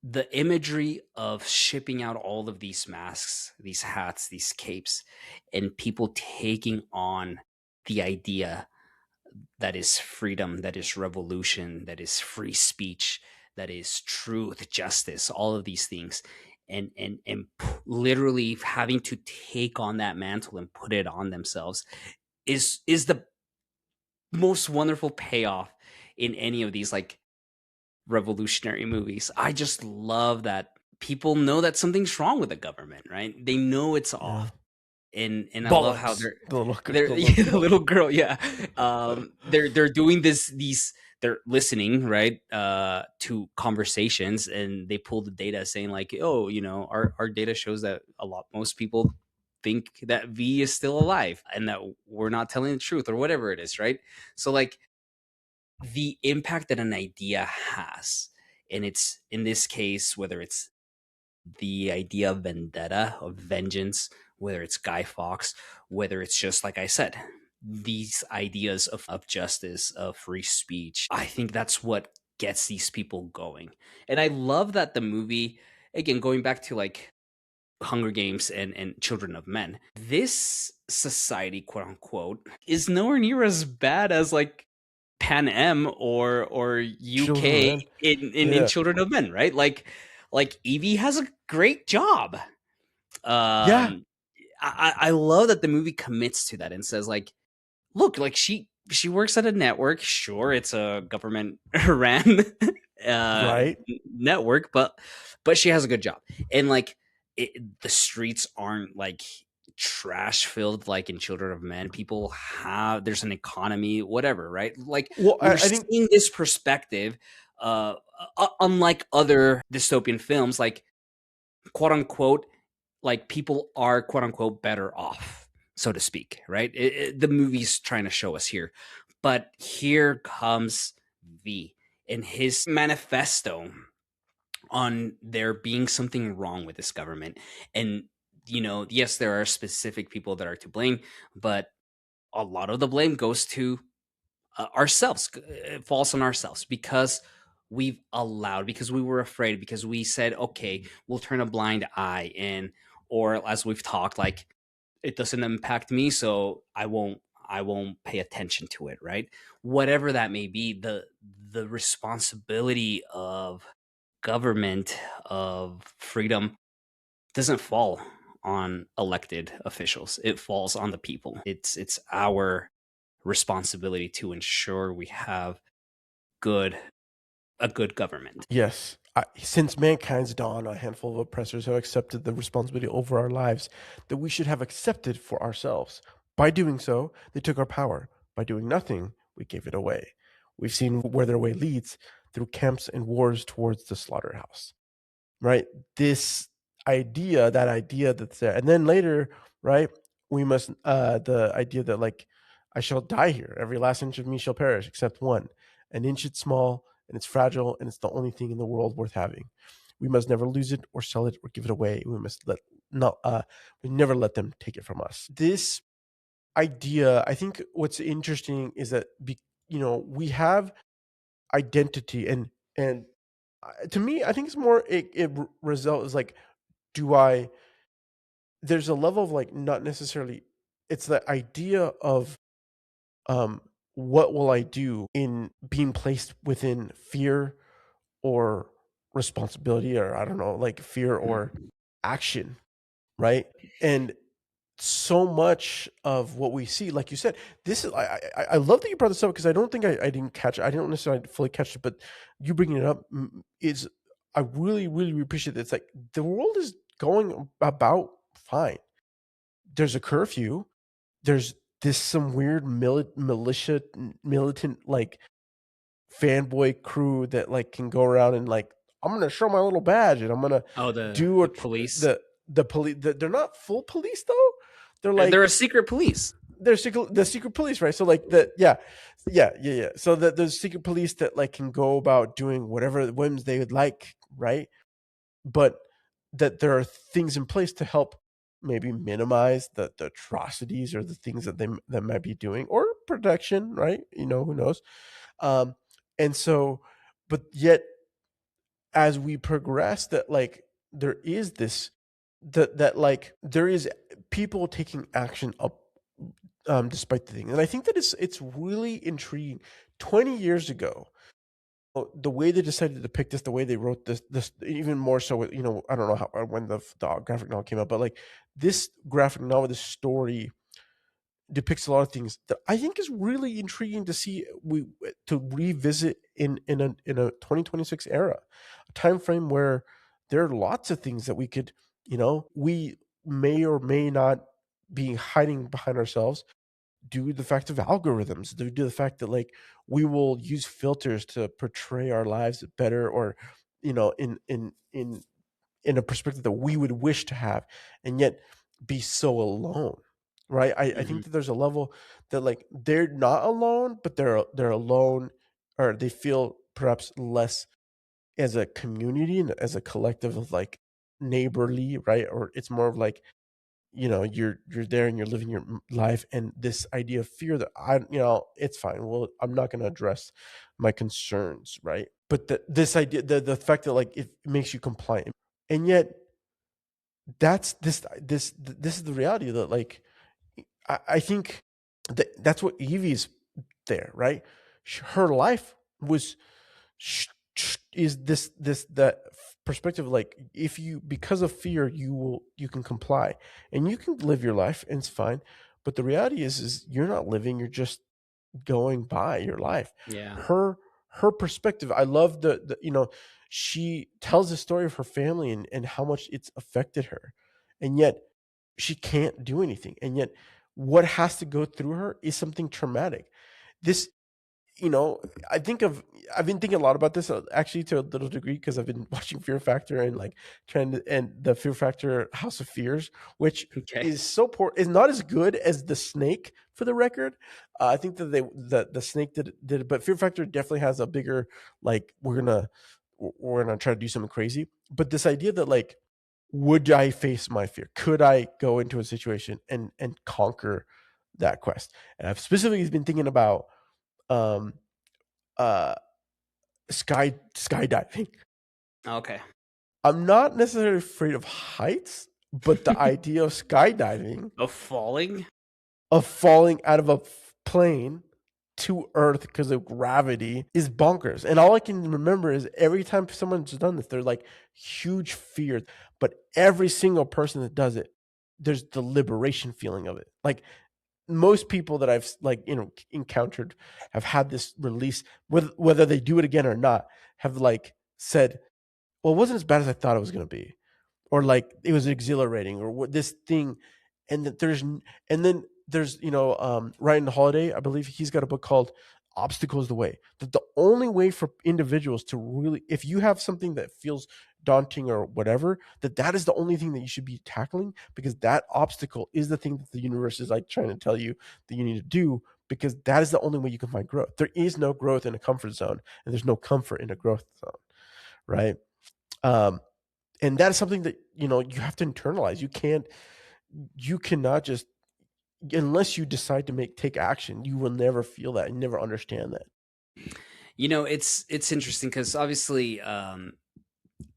the imagery of shipping out all of these masks, these hats, these capes, and people taking on the idea that is freedom, that is revolution, that is free speech, that is truth, justice, all of these things. Literally having to take on that mantle and put it on themselves is the most wonderful payoff in any of these like revolutionary movies. I just love that people know that something's wrong with the government, right? They know it's Yeah. off. And I love how Bollocks. they're The little the girl. little girl, yeah. They're doing these they're listening, right, to conversations, and they pull the data saying like, oh, our data shows that most people think that V is still alive and that we're not telling the truth or whatever it is, right? So like the impact that an idea has, and it's in this case whether it's the idea of vendetta, of vengeance, whether it's Guy Fawkes, whether it's just like I said, these ideas of justice, of free speech. I think that's what gets these people going. And I love that the movie, again, going back to like Hunger Games and Children of Men, this society, quote unquote, is nowhere near as bad as like Pan Am or Children of UK Men. in Yeah. Children of Men, right? Like Evie has a great job. Yeah. I love that the movie commits to that and says like, look, like she works at a network. Sure, it's a government ran uh, Right. network, but she has a good job, and like the streets aren't like trash filled like in Children of Men. People have there's an economy, whatever, right? Like Well, we're I think seeing this perspective, uh, unlike other dystopian films, like quote unquote, like people are quote unquote better off, so to speak, right? The movie's trying to show us here, but here comes V in his manifesto on there being something wrong with this government. And yes, there are specific people that are to blame, but a lot of the blame goes to ourselves. It falls on ourselves because because we were afraid, because we said, okay, we'll turn a blind eye, and or as we've talked, like it doesn't impact me, so I won't pay attention to it, right? Whatever that may be, the responsibility of government, of freedom, doesn't fall on elected officials. It falls on the people. It's our responsibility to ensure we have good a good government. yes. since mankind's dawn, a handful of oppressors have accepted the responsibility over our lives that we should have accepted for ourselves. By doing so, they took our power. By doing nothing, we gave it away. We've seen where their way leads through camps and wars towards the slaughterhouse. Right? This idea, that idea that's there. And then later, right, we must, the idea that like, I shall die here. Every last inch of me shall perish, except one. An inch it's small, and it's fragile, and it's the only thing in the world worth having. We must never lose it or sell it or give it away. We must we never let them take it from us. This idea, I think what's interesting is that, we have identity, and to me, I think it's more, it result is like, do I, there's a level of like, not necessarily, it's the idea of, um, what will I do in being placed within fear or responsibility, or I don't know, like fear or Mhm. action, right? And so much of what we see, like you said, this is, I love that you brought this up, because I don't think I didn't catch it. I didn't necessarily fully catch it, but you bringing it up, is, I really, really appreciate it. It's like the world is going about fine. There's a curfew. There's this some weird militant like fanboy crew that like can go around and like, I'm gonna show my little badge and I'm gonna Oh, do the police. the police. They're not full police though. They're They're like, a secret police. they're the secret police, right? So like yeah. So that there's secret police that like can go about doing whatever whims they would like, right? But that there are things in place to help maybe minimize the atrocities or the things that that might be doing, or protection, right? Who knows? Um, and so, but yet, as we progress, that like there is this, that like there is people taking action up, despite the thing. And I think that it's really intriguing. 20 years ago, the way they decided to depict this, the way they wrote this even more so, I don't know how, when the graphic novel came out, but like this graphic novel, this story depicts a lot of things that I think is really intriguing to see, we to revisit in a 2026 era, a time frame where there are lots of things that we could, we may or may not be hiding behind ourselves, due to the fact of algorithms, due to the fact that like we will use filters to portray our lives better, or in a perspective that we would wish to have, and yet be so alone, right? I think Mhm. that there's a level that like they're not alone, but they're alone, or they feel perhaps less as a community and as a collective of like neighborly, right? Or it's more of like, you're there and you're living your life, and this idea of fear that it's fine. Well, I'm not going to address my concerns, right? But this idea, the fact that like it makes you compliant, and yet this is the reality that like I think that's what Evie's there, right? Her life was is this that perspective, like if you, because of fear, you can comply and you can live your life and it's fine, but the reality is you're not living, you're just going by your life. Yeah. Her perspective, I love the she tells the story of her family and how much it's affected her, and yet she can't do anything, and yet what has to go through her is something traumatic. This, you know, I think of I've been thinking a lot about this, actually, to a little degree, because I've been watching Fear Factor and like trying to, and the Fear Factor House of Fears, which Okay. is so poor, is not as good as the Snake, for the record. I think that the Snake did it, but Fear Factor definitely has a bigger, like, we're gonna try to do something crazy. But this idea that like, would I face my fear? Could I go into a situation and conquer that quest? And I've specifically been thinking about um uh skydiving. Okay. I'm not necessarily afraid of heights, but the idea of skydiving, Of falling? of falling out of a plane to earth because of gravity, is bonkers. And all I can remember is every time someone's done this, they're like huge fears. But every single person that does it, there's the liberation feeling of it. Like most people that I've like encountered have had this release, whether they do it again or not, have like said, well, it wasn't as bad as I thought it was going to be, or like it was exhilarating, or what this thing, and that and then there's Ryan Holiday, I believe he's got a book called "Obstacle is the Way." That the only way for individuals to really, if you have something that feels daunting or whatever, that is the only thing that you should be tackling, because that obstacle is the thing that the universe is like trying to tell you that you need to do, because that is the only way you can find growth. There is no growth in a comfort zone, and there's no comfort in a growth zone, right? Um, and that is something that you have to internalize. You cannot just, unless you decide to take action, you will never feel that and never understand that. It's interesting because obviously,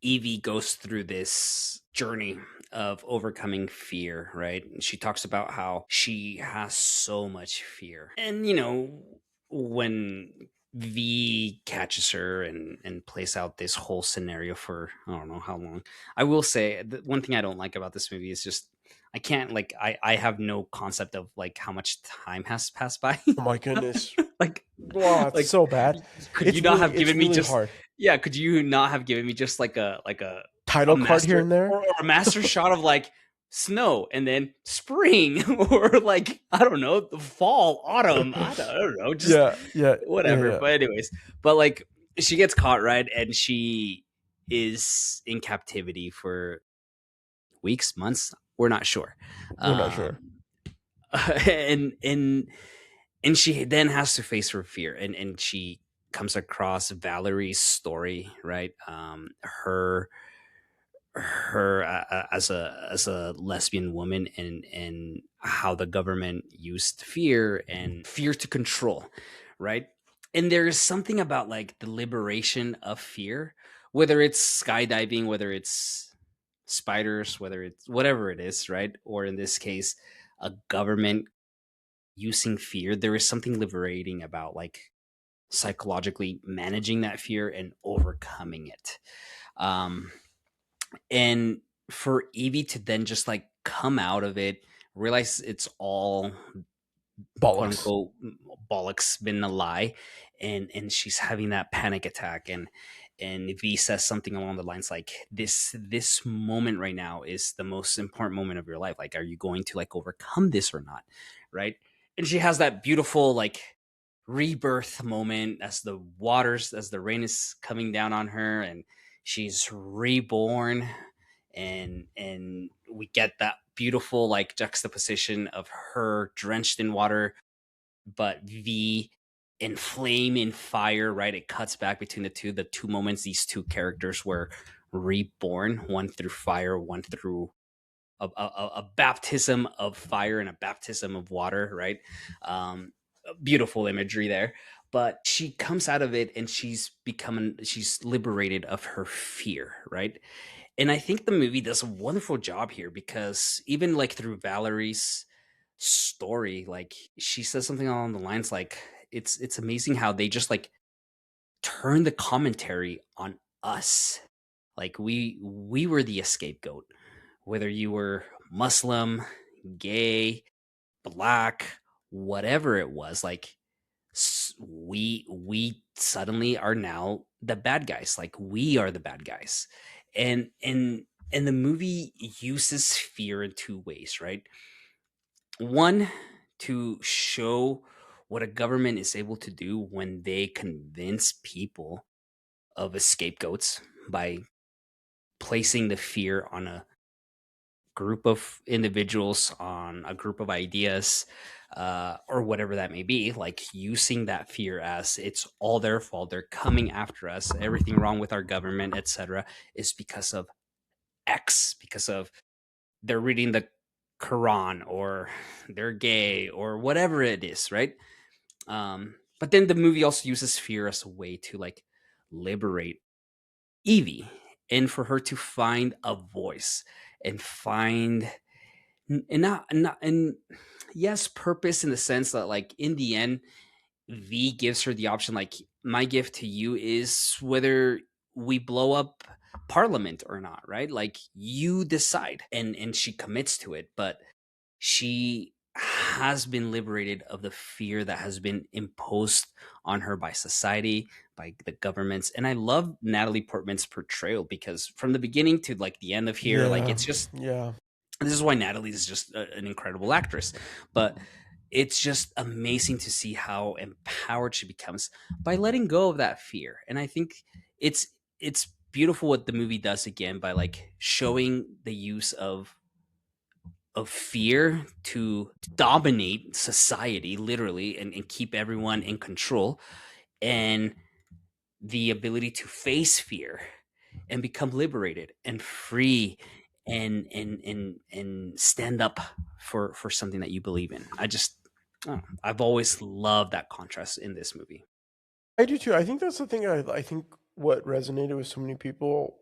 Evie goes through this journey of overcoming fear, right? And she talks about how she has so much fear. And, when V catches her and plays out this whole scenario for I don't know how long. I will say the one thing I don't like about this movie is just I can't like I have no concept of like how much time has passed by. Oh my goodness. like Wow, it's like so bad. could you not have It's given me really just hard. yeah, could you not have given me just like a Title card here master and there. or a master shot of like snow and then spring or like I don't know, the fall, autumn, I don't know, just Yeah, yeah, yeah, whatever. yeah. But anyways, but like she gets caught, right? And she is in captivity for weeks, months, we're not sure. We're not sure. Um and and she then has to face her fear and she comes across Valerie's story, right? Her as a lesbian woman and how the government used fear and fear to control, right? And there is something about like the liberation of fear, whether it's skydiving, whether it's spiders, whether it's whatever it is, right? Or in this case, a government using fear. There is something liberating about like psychologically managing that fear and overcoming it. Um, and for Evie to then just like come out of it, realize it's all quote Bollocks. unquote bollocks, been a lie, and she's having that panic attack, and V says something along the lines like this moment right now is the most important moment of your life. Like, are you going to like overcome this or not? Right. And she has that beautiful like rebirth moment as the rain is coming down on her and she's reborn and we get that beautiful like juxtaposition of her drenched in water but V in flame in fire, right? It cuts back between the two moments these two characters were reborn, one through fire, one through a baptism of fire and a baptism of water, right? Beautiful imagery there. But she comes out of it and she's liberated of her fear, right? And I think the movie does a wonderful job here because even like through Valerie's story, like she says something along the lines like it's amazing how they just like turn the commentary on us. Like we were the scapegoat, whether you were Muslim, gay, black, whatever it was. Like we suddenly are now the bad guys. Like we are the bad guys, and the movie uses fear in two ways, right? One, to show what a government is able to do when they convince people of scapegoats by placing the fear on a group of individuals, on a group of ideas, or whatever that may be, like using that fear as it's all their fault. They're coming after us. Everything wrong with our government, etc., is because of X, because of they're reading the Quran or they're gay or whatever it is, right? But then the movie also uses fear as a way to like liberate Evie and for her to find a voice and find and yes, purpose in the sense that like in the end, V gives her the option like my gift to you is whether we blow up parliament or not, right? Like you decide and she commits to it, but she has been liberated of the fear that has been imposed on her by society, by the governments. And I love Natalie Portman's portrayal because from the beginning to like the end of here, like Yeah, it's just, yeah. this is why Natalie is just an incredible actress. But it's just amazing to see how empowered she becomes by letting go of that fear. And I think it's beautiful what the movie does again by like showing the use of fear to dominate society literally, and keep everyone in control, and the ability to face fear and become liberated and free, and stand up for something that you believe in. Oh, I've always loved that contrast in this movie. I do too. I think that's the thing. I think what resonated with so many people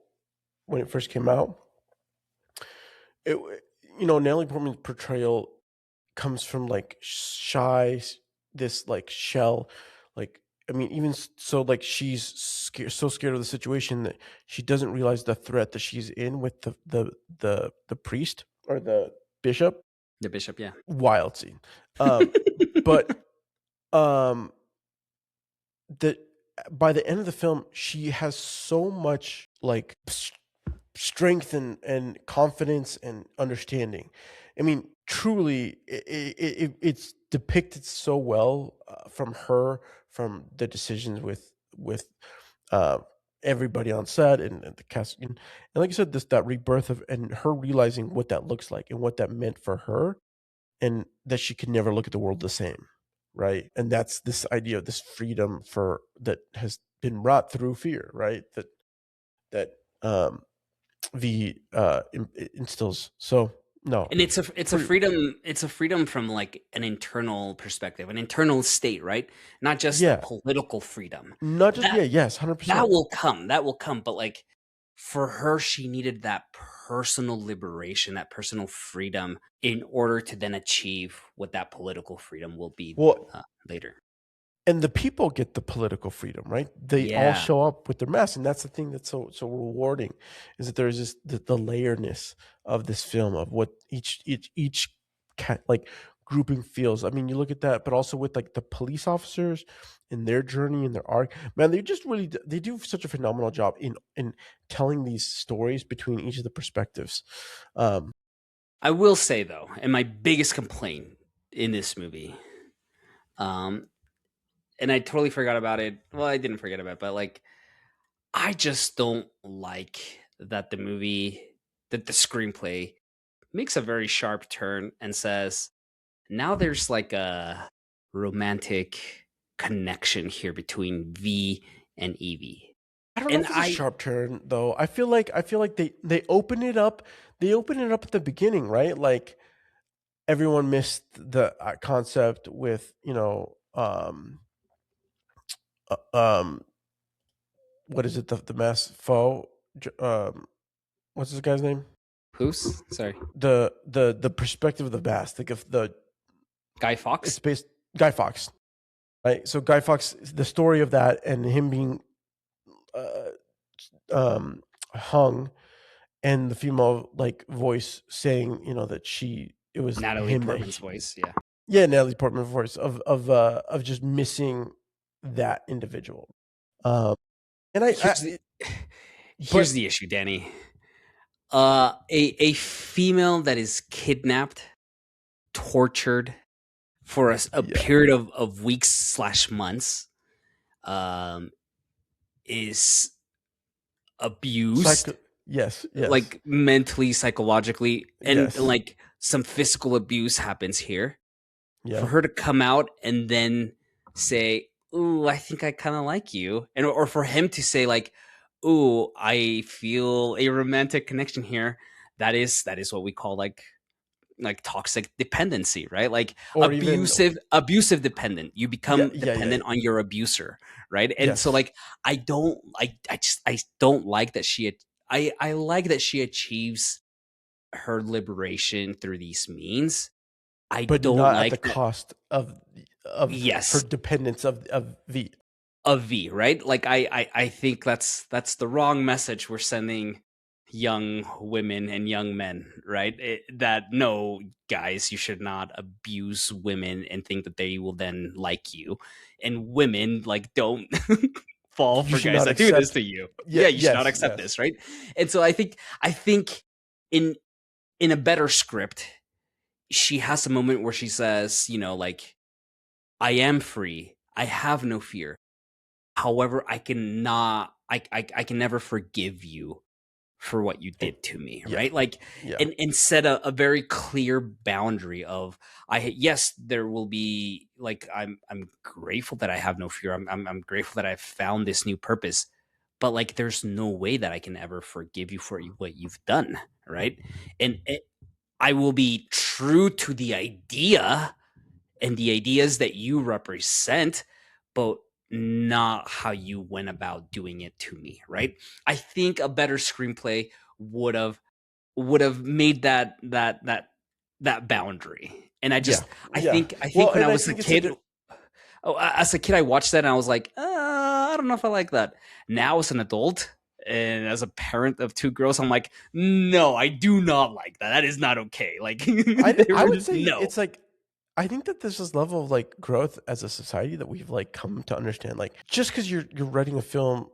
when it first came out, it Natalie Portman's portrayal comes from like shy, this like shell, like I mean, even so, like she's so scared of the situation that she doesn't realize the threat that she's in with the priest or the bishop. The bishop, yeah. Wild scene, um, but um, the by the end of the film, she has so much like strength and confidence and understanding. I mean, truly, it's depicted so well from her, from the decisions with uh, everybody on set and the cast, and like I said, this that rebirth of and her realizing what that looks like and what that meant for her, and that she could never look at the world the same, right? And that's this idea of this freedom for that has been wrought through fear, right? That um the instills. So no, And it's a pretty freedom, it's a freedom from like an internal perspective, an internal state, right? Not just a yeah, political freedom. not just That yeah, yes, that 100%. will come. That will come. But like for her, she needed that personal liberation, that personal freedom in order to then achieve what that political freedom will be Well, later. and the people get the political freedom, right? They all Yeah. show up with their masks, and that's the thing that's so rewarding, is that there's this the layerness of this film of what each like grouping feels. I mean, you look at that, but also with like the police officers and their journey and their arc. Man, they just really they do such a phenomenal job in telling these stories between each of the perspectives. Um, I will say though, and my biggest complaint in this movie, um, and I totally forgot about it. Well, I didn't forget about it, but like I just don't like that the screenplay makes a very sharp turn and says, now there's like a romantic connection here between V and Evie. I don't know And if it's a sharp turn though. I feel like they open it up. They open it up at the beginning, right? Like everyone missed the concept with uh, um what is it, the mass foe, what's this guy's name, who's sorry, the perspective of the mask, like if the Guy it's Fawkes? based Guy Fawkes, right? So Guy Fawkes, the story of that and him being uh, hung, and the female like voice saying that it was Natalie him that Portman's voice, yeah. yeah, Natalie Portman voice of just missing that individual. Um, and Here's the here's but the issue, Danny. A female that is kidnapped, tortured for a yeah, period of weeks slash months, um, is abused, psycho. Yes, yes, like mentally, psychologically, and yes, like some physical abuse happens here. For yeah. her to come out and then say, "Ooh, I think I kind of like you," and or for him to say like, "Ooh, I feel a romantic connection here." That is what we call like toxic dependency, right? Like Or even abusive dependent. You yeah, become yeah, yeah, dependent on your abuser, right? And so yes. like I don't like that I like that she achieves her liberation through these means. I But don't not at the like that. cost of her Yes, dependence of V. a V, right? Like I think that's the wrong message we're sending young women and young men, right? That no, guys, you should not abuse women and think that they will then like you. And women, like, don't fall You for should guys not that do this accept. to you. Yeah. Yeah, you should not Yes. accept Yes. this, right? And so I think in a better script, she has a moment where she says, like, I am free. I have no fear. However, I can never forgive you for what you And did to me, yeah. right? Like, Yeah. and set a very clear boundary of, yes, there will be, like, I'm grateful that I have no fear. I'm grateful that I've found this new purpose, but like, there's no way that I can ever forgive you for what you've done, right? And I will be true to the idea and the ideas that you represent, but not how you went about doing it to me, right? I think a better screenplay would have made that boundary. And Yeah. I Yeah. think Well, when I and I was a think it's a kid, as a kid, I watched that and I was like, I don't know if I like that. Now, as an adult and as a parent of two girls, I'm like, no, I do not like that. That is not okay. Like, I would say no. it's like I think that there's this level of like growth as a society that we've like come to understand. Like just because you're writing a film,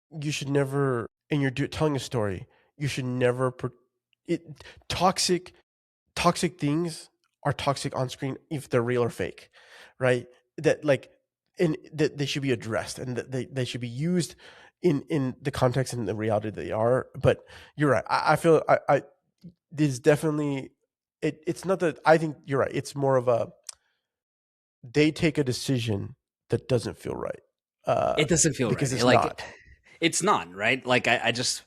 you should never, and telling a story, you should never. It toxic toxic things are toxic on screen if they're real or fake, right? That like, and that they should be addressed and that they should be used in the context and the reality they are. But you're right. I feel I there's definitely it's not that I think you're right. It's more of a they take a decision that doesn't feel right. It doesn't feel Because right. it's Like, not. it's not, right? Like, I just,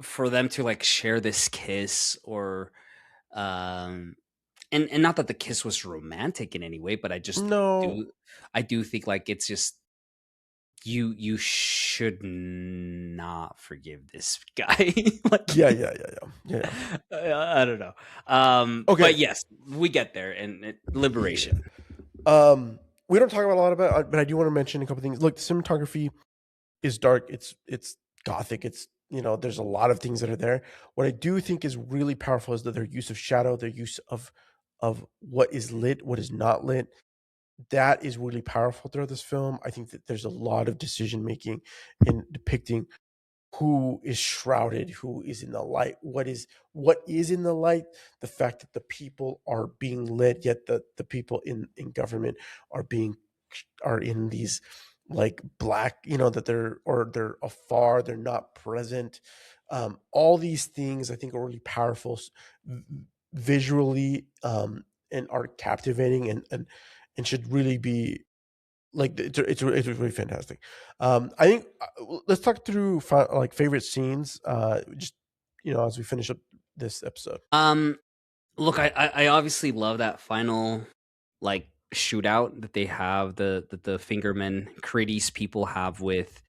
for them to like share this kiss, or um and not that the kiss was romantic in any way, but No. do I do think, like, it's just, you should not forgive this guy. Like, Yeah, yeah, yeah, yeah. Yeah, yeah. I don't know. Okay. But yes, we get there, and Yeah. liberation. We don't talk about a lot about it, but I do want to mention a couple things. Look, the cinematography is dark. It's gothic. It's there's a lot of things that are there. What I do think is really powerful is that their use of shadow, their use of what is lit, what is not lit. That is really powerful throughout this film. I think that there's a lot of decision making in depicting who is shrouded, who is in the light, what is in the light, the fact that the people are being led, yet the people in government are being are in these like black, that they're afar, they're not present. All these things I think are really powerful visually, and are captivating and should really be like it's really fantastic. I think let's talk through like favorite scenes. Just as we finish up this episode. Um, Look, I obviously love that final, like, shootout that they have, the fingerman Creedy's people have with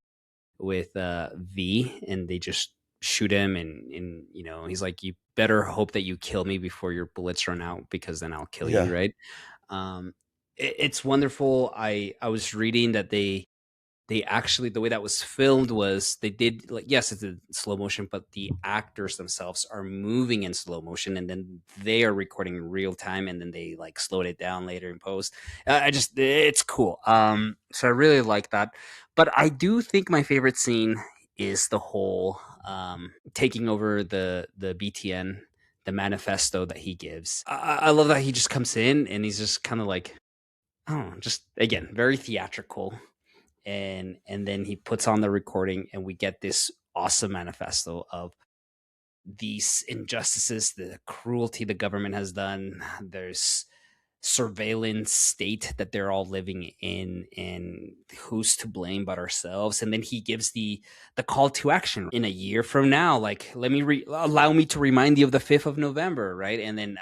V, and they just shoot him, and he's like, you better hope that you kill me before your bullets run out, because then I'll kill you, Yeah, right? It's wonderful. I was reading that they actually, the way that was filmed was, they did, like, yes, it's in slow motion, but the actors themselves are moving in slow motion, and then they are recording in real time, and then they like slowed it down later in post. I just, it's cool. So I really like that. But I do think my favorite scene is the whole taking over the BTN, the manifesto that he gives. I love that he just comes in and he's just kind of like, oh, just, again, very theatrical, and then he puts on the recording, and we get this awesome manifesto of these injustices, the cruelty the government has done. There's surveillance state that they're all living in, and who's to blame but ourselves. And then he gives the call to action: in a year from now, like, let me allow me to remind you of the 5th of November, right? And then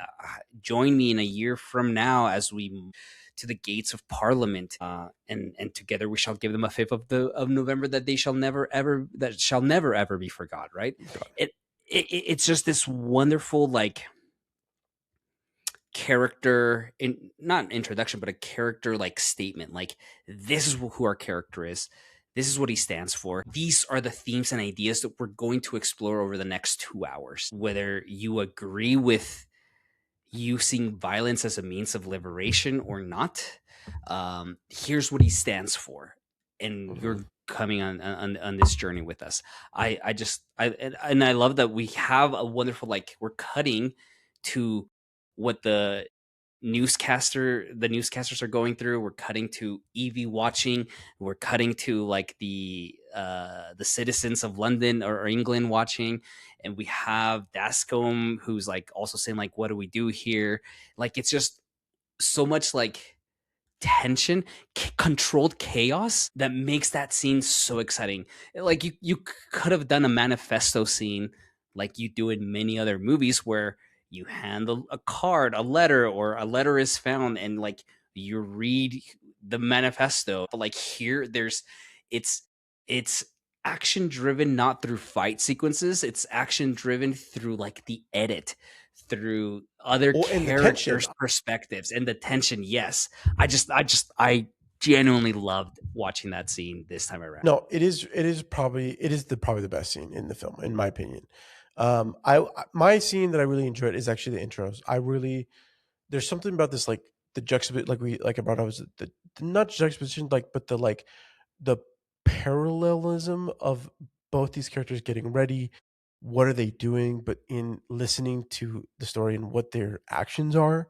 join me in a year from now as we to the gates of Parliament, and together we shall give them a 5th of November that they shall never ever that shall never ever be forgot, right? God. It's just this wonderful, like, character, in not an introduction, but a character, like, statement, like, this is who our character is. This is what he stands for. These are the themes and ideas that we're going to explore over the next 2 hours. Whether you agree with using violence as a means of liberation or not, here's what he stands for, and you're Mhm. coming on this journey with us. I just and I love that we have a wonderful, like, we're cutting to what the newscasters are going through. We're cutting to Evie watching. We're cutting to like the citizens of London or England watching, and we have Dascombe who's like also saying like, "What do we do here?" Like it's just so much like tension, controlled chaos that makes that scene so exciting. Like you could have done a manifesto scene like you do in many other movies where you hand a card, a letter, or a letter is found, and like you read the manifesto. But like here, it's it's action driven, not through fight sequences. It's action driven through like the edit, through other Or in the tension. characters' perspectives and the tension. Yes, I genuinely loved watching that scene this time around. No, it is probably the best scene in the film, in my opinion. My scene that I really enjoyed is actually the intros. There's something about this, like the juxtaposition, like I brought up, is the not juxtaposition, like, but the parallelism of both these characters getting ready. What are they doing? But in listening to the story and what their actions are,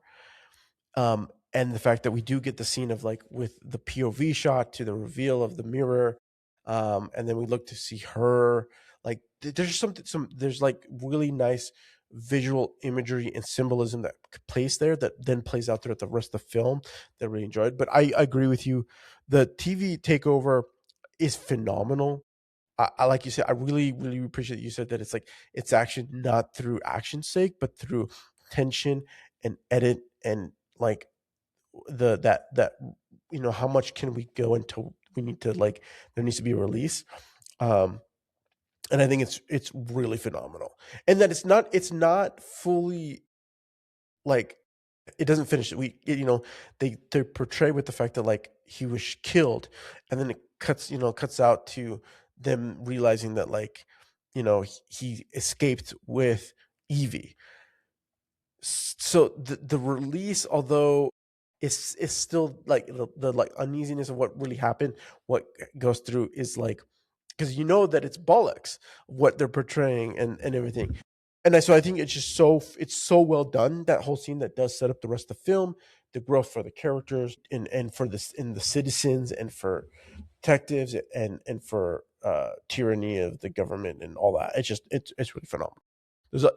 and the fact that we do get the scene of, like, with the POV shot to the reveal of the mirror, and then we look to see her, like, there's something, there's like really nice visual imagery and symbolism that plays there, that then plays out throughout the rest of the film, that I really enjoyed. But I agree with you, the TV takeover is phenomenal. I like you said, I really, really appreciate that you said that it's like it's action not through action's sake, but through tension and edit, and like that how much can we go until we need to, like, there needs to be a release. um and I think it's really phenomenal, and that it's not fully, like, it doesn't finish it. They portray with the fact that, like, he was killed, and then it cuts out to them realizing that, like, he escaped with Evie. So the release, although it's still like the like uneasiness of what really happened, what goes through is like, because that it's bollocks what they're portraying and everything. So I think it's so well done, that whole scene, that does set up the rest of the film, the growth for the characters, and for this in the citizens, and for detectives, and for tyranny of the government and all that. It's really phenomenal.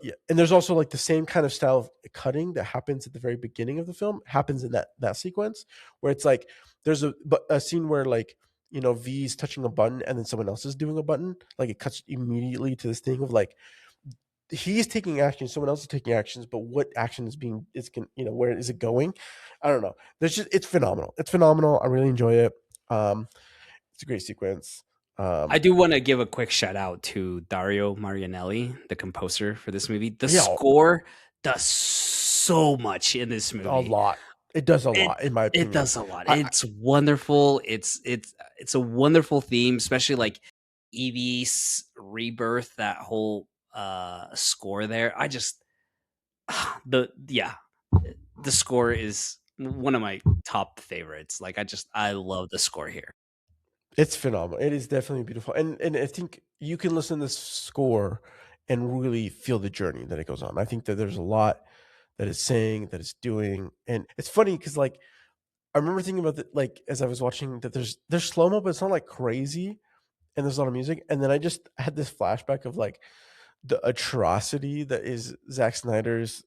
Yeah, and there's also, like, the same kind of style of cutting that happens at the very beginning of the film happens in that sequence, where it's like there's a scene where, like, V's touching a button, and then someone else is doing a button, like it cuts immediately to this thing of, like, he's taking action, someone else is taking actions, but what action where is it going? I don't know. It's phenomenal. It's phenomenal. I really enjoy it. Um, it's a great sequence. I Um, do want to give a quick shout out to Dario Marianelli, the composer for this movie. The yeah, score does so much in this a movie. lot. It does a It lot, in my it opinion. does a lot. I It's wonderful. It's a wonderful theme, especially like Evie's rebirth, that whole score there. I just the yeah, the score is one of my top favorites. Like I love the score here. It's phenomenal. It is definitely beautiful, and I think you can listen to this score and really feel the journey that it goes on. I think that there's a lot that it's saying, that it's doing, and it's funny because, like, I remember thinking about it, like, as I was watching, that there's slow mo, but it's not like crazy, and there's a lot of music, and then I just had this flashback of, like, the atrocity that is Zack Snyder's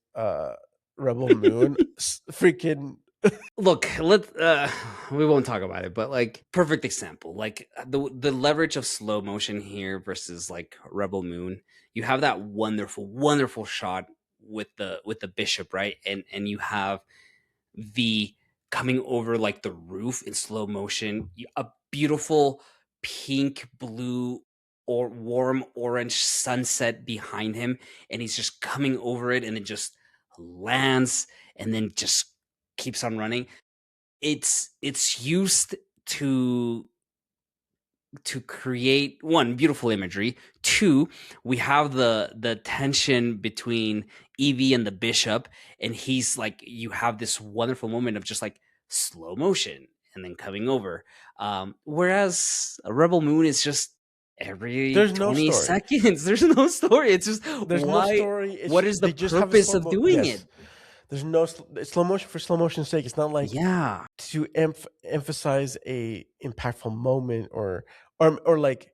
Rebel Moon, freaking. Look, we won't talk about it, but like perfect example, like the leverage of slow motion here versus like Rebel Moon. You have that wonderful shot with the bishop, right? And you have V coming over like the roof in slow motion. A beautiful pink, blue, or warm orange sunset behind him, and he's just coming over it, and it just lands, and then just keeps on running. It's used to to create, one, beautiful imagery. Two, we have the tension between Evie and the bishop, and he's like, you have this wonderful moment of just like slow motion and then coming over. Whereas a Rebel Moon is just every There's no 20 story. seconds. There's no story. It's just, There's no why? story. What is the They just have a purpose of doing it? yes. There's no slow motion for slow motion's sake. It's not like Yeah. to emphasize a impactful moment or like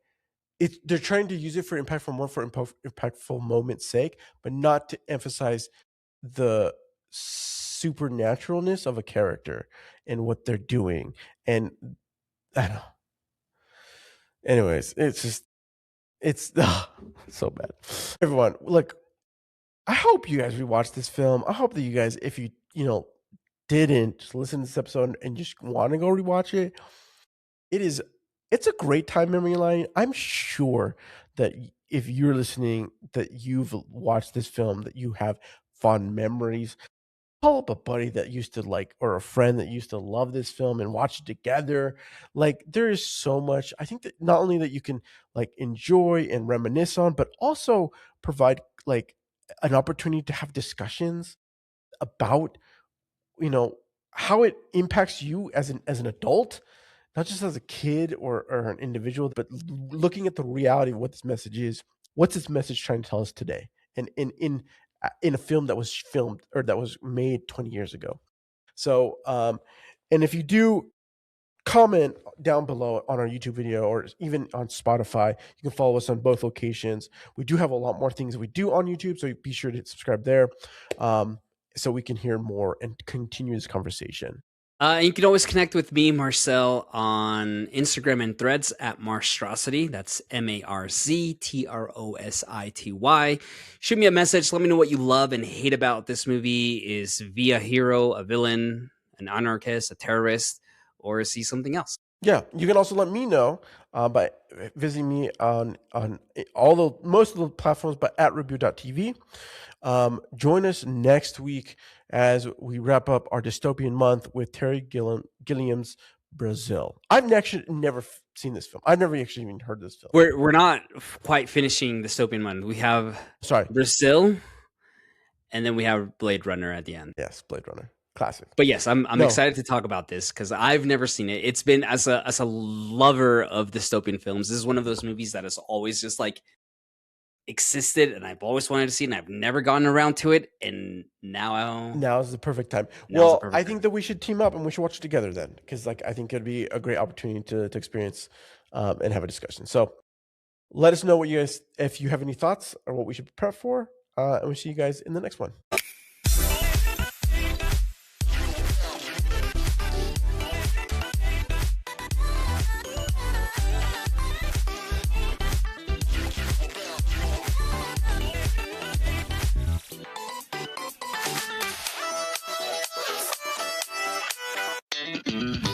they're trying to use it for impactful moment's sake, but not to emphasize the supernaturalness of a character and what they're doing. And I don't know. Anyways, it's so bad. Everyone, look, I hope you guys rewatch this film. I hope that you guys, if you didn't just listen to this episode and just want to go rewatch it, it's a great time memory line. I'm sure that if you're listening, that you've watched this film, that you have fond memories. Call up a buddy that used to like, or a friend that used to love this film and watch it together. Like, there is so much. I think that not only that you can like enjoy and reminisce on, but also provide like an opportunity to have discussions about how it impacts you as an adult, not just as a kid or an individual, but looking at the reality of what this message is. What's this message trying to tell us today? And in a film that was filmed or that was made 20 years ago. So, and if you do comment down below on our YouTube video or even on Spotify, you can follow us on both locations. We do have a lot more things that we do on YouTube, so be sure to hit subscribe there, so we can hear more and continue this conversation. You can always connect with me, Marcel, on Instagram and Threads at Marstrosity. That's MARCTROSITY. Shoot me a message. Let me know what you love and hate about this movie. Is V a hero, a villain, an anarchist, a terrorist, or is he something else? Yeah, you can also let me know by visiting me on most of the platforms, but at review.tv. Join us next week as we wrap up our dystopian month with Terry Gilliam's Brazil. I've actually never seen this film. I've never actually even heard this film. We're not quite finishing dystopian month. We have Brazil, and then we have Blade Runner at the end. Yes, Blade Runner. Classic. But yes, I'm excited to talk about this because I've never seen it. It's been, as a lover of dystopian films, this is one of those movies that has always just like existed, and I've always wanted to see it, and I've never gotten around to it. And now's the perfect time. Well, I think that we should team up and we should watch it together then, because like I think it'd be a great opportunity to experience and have a discussion. So let us know what if you have any thoughts or what we should prep for, and we'll see you guys in the next one. Mm-hmm.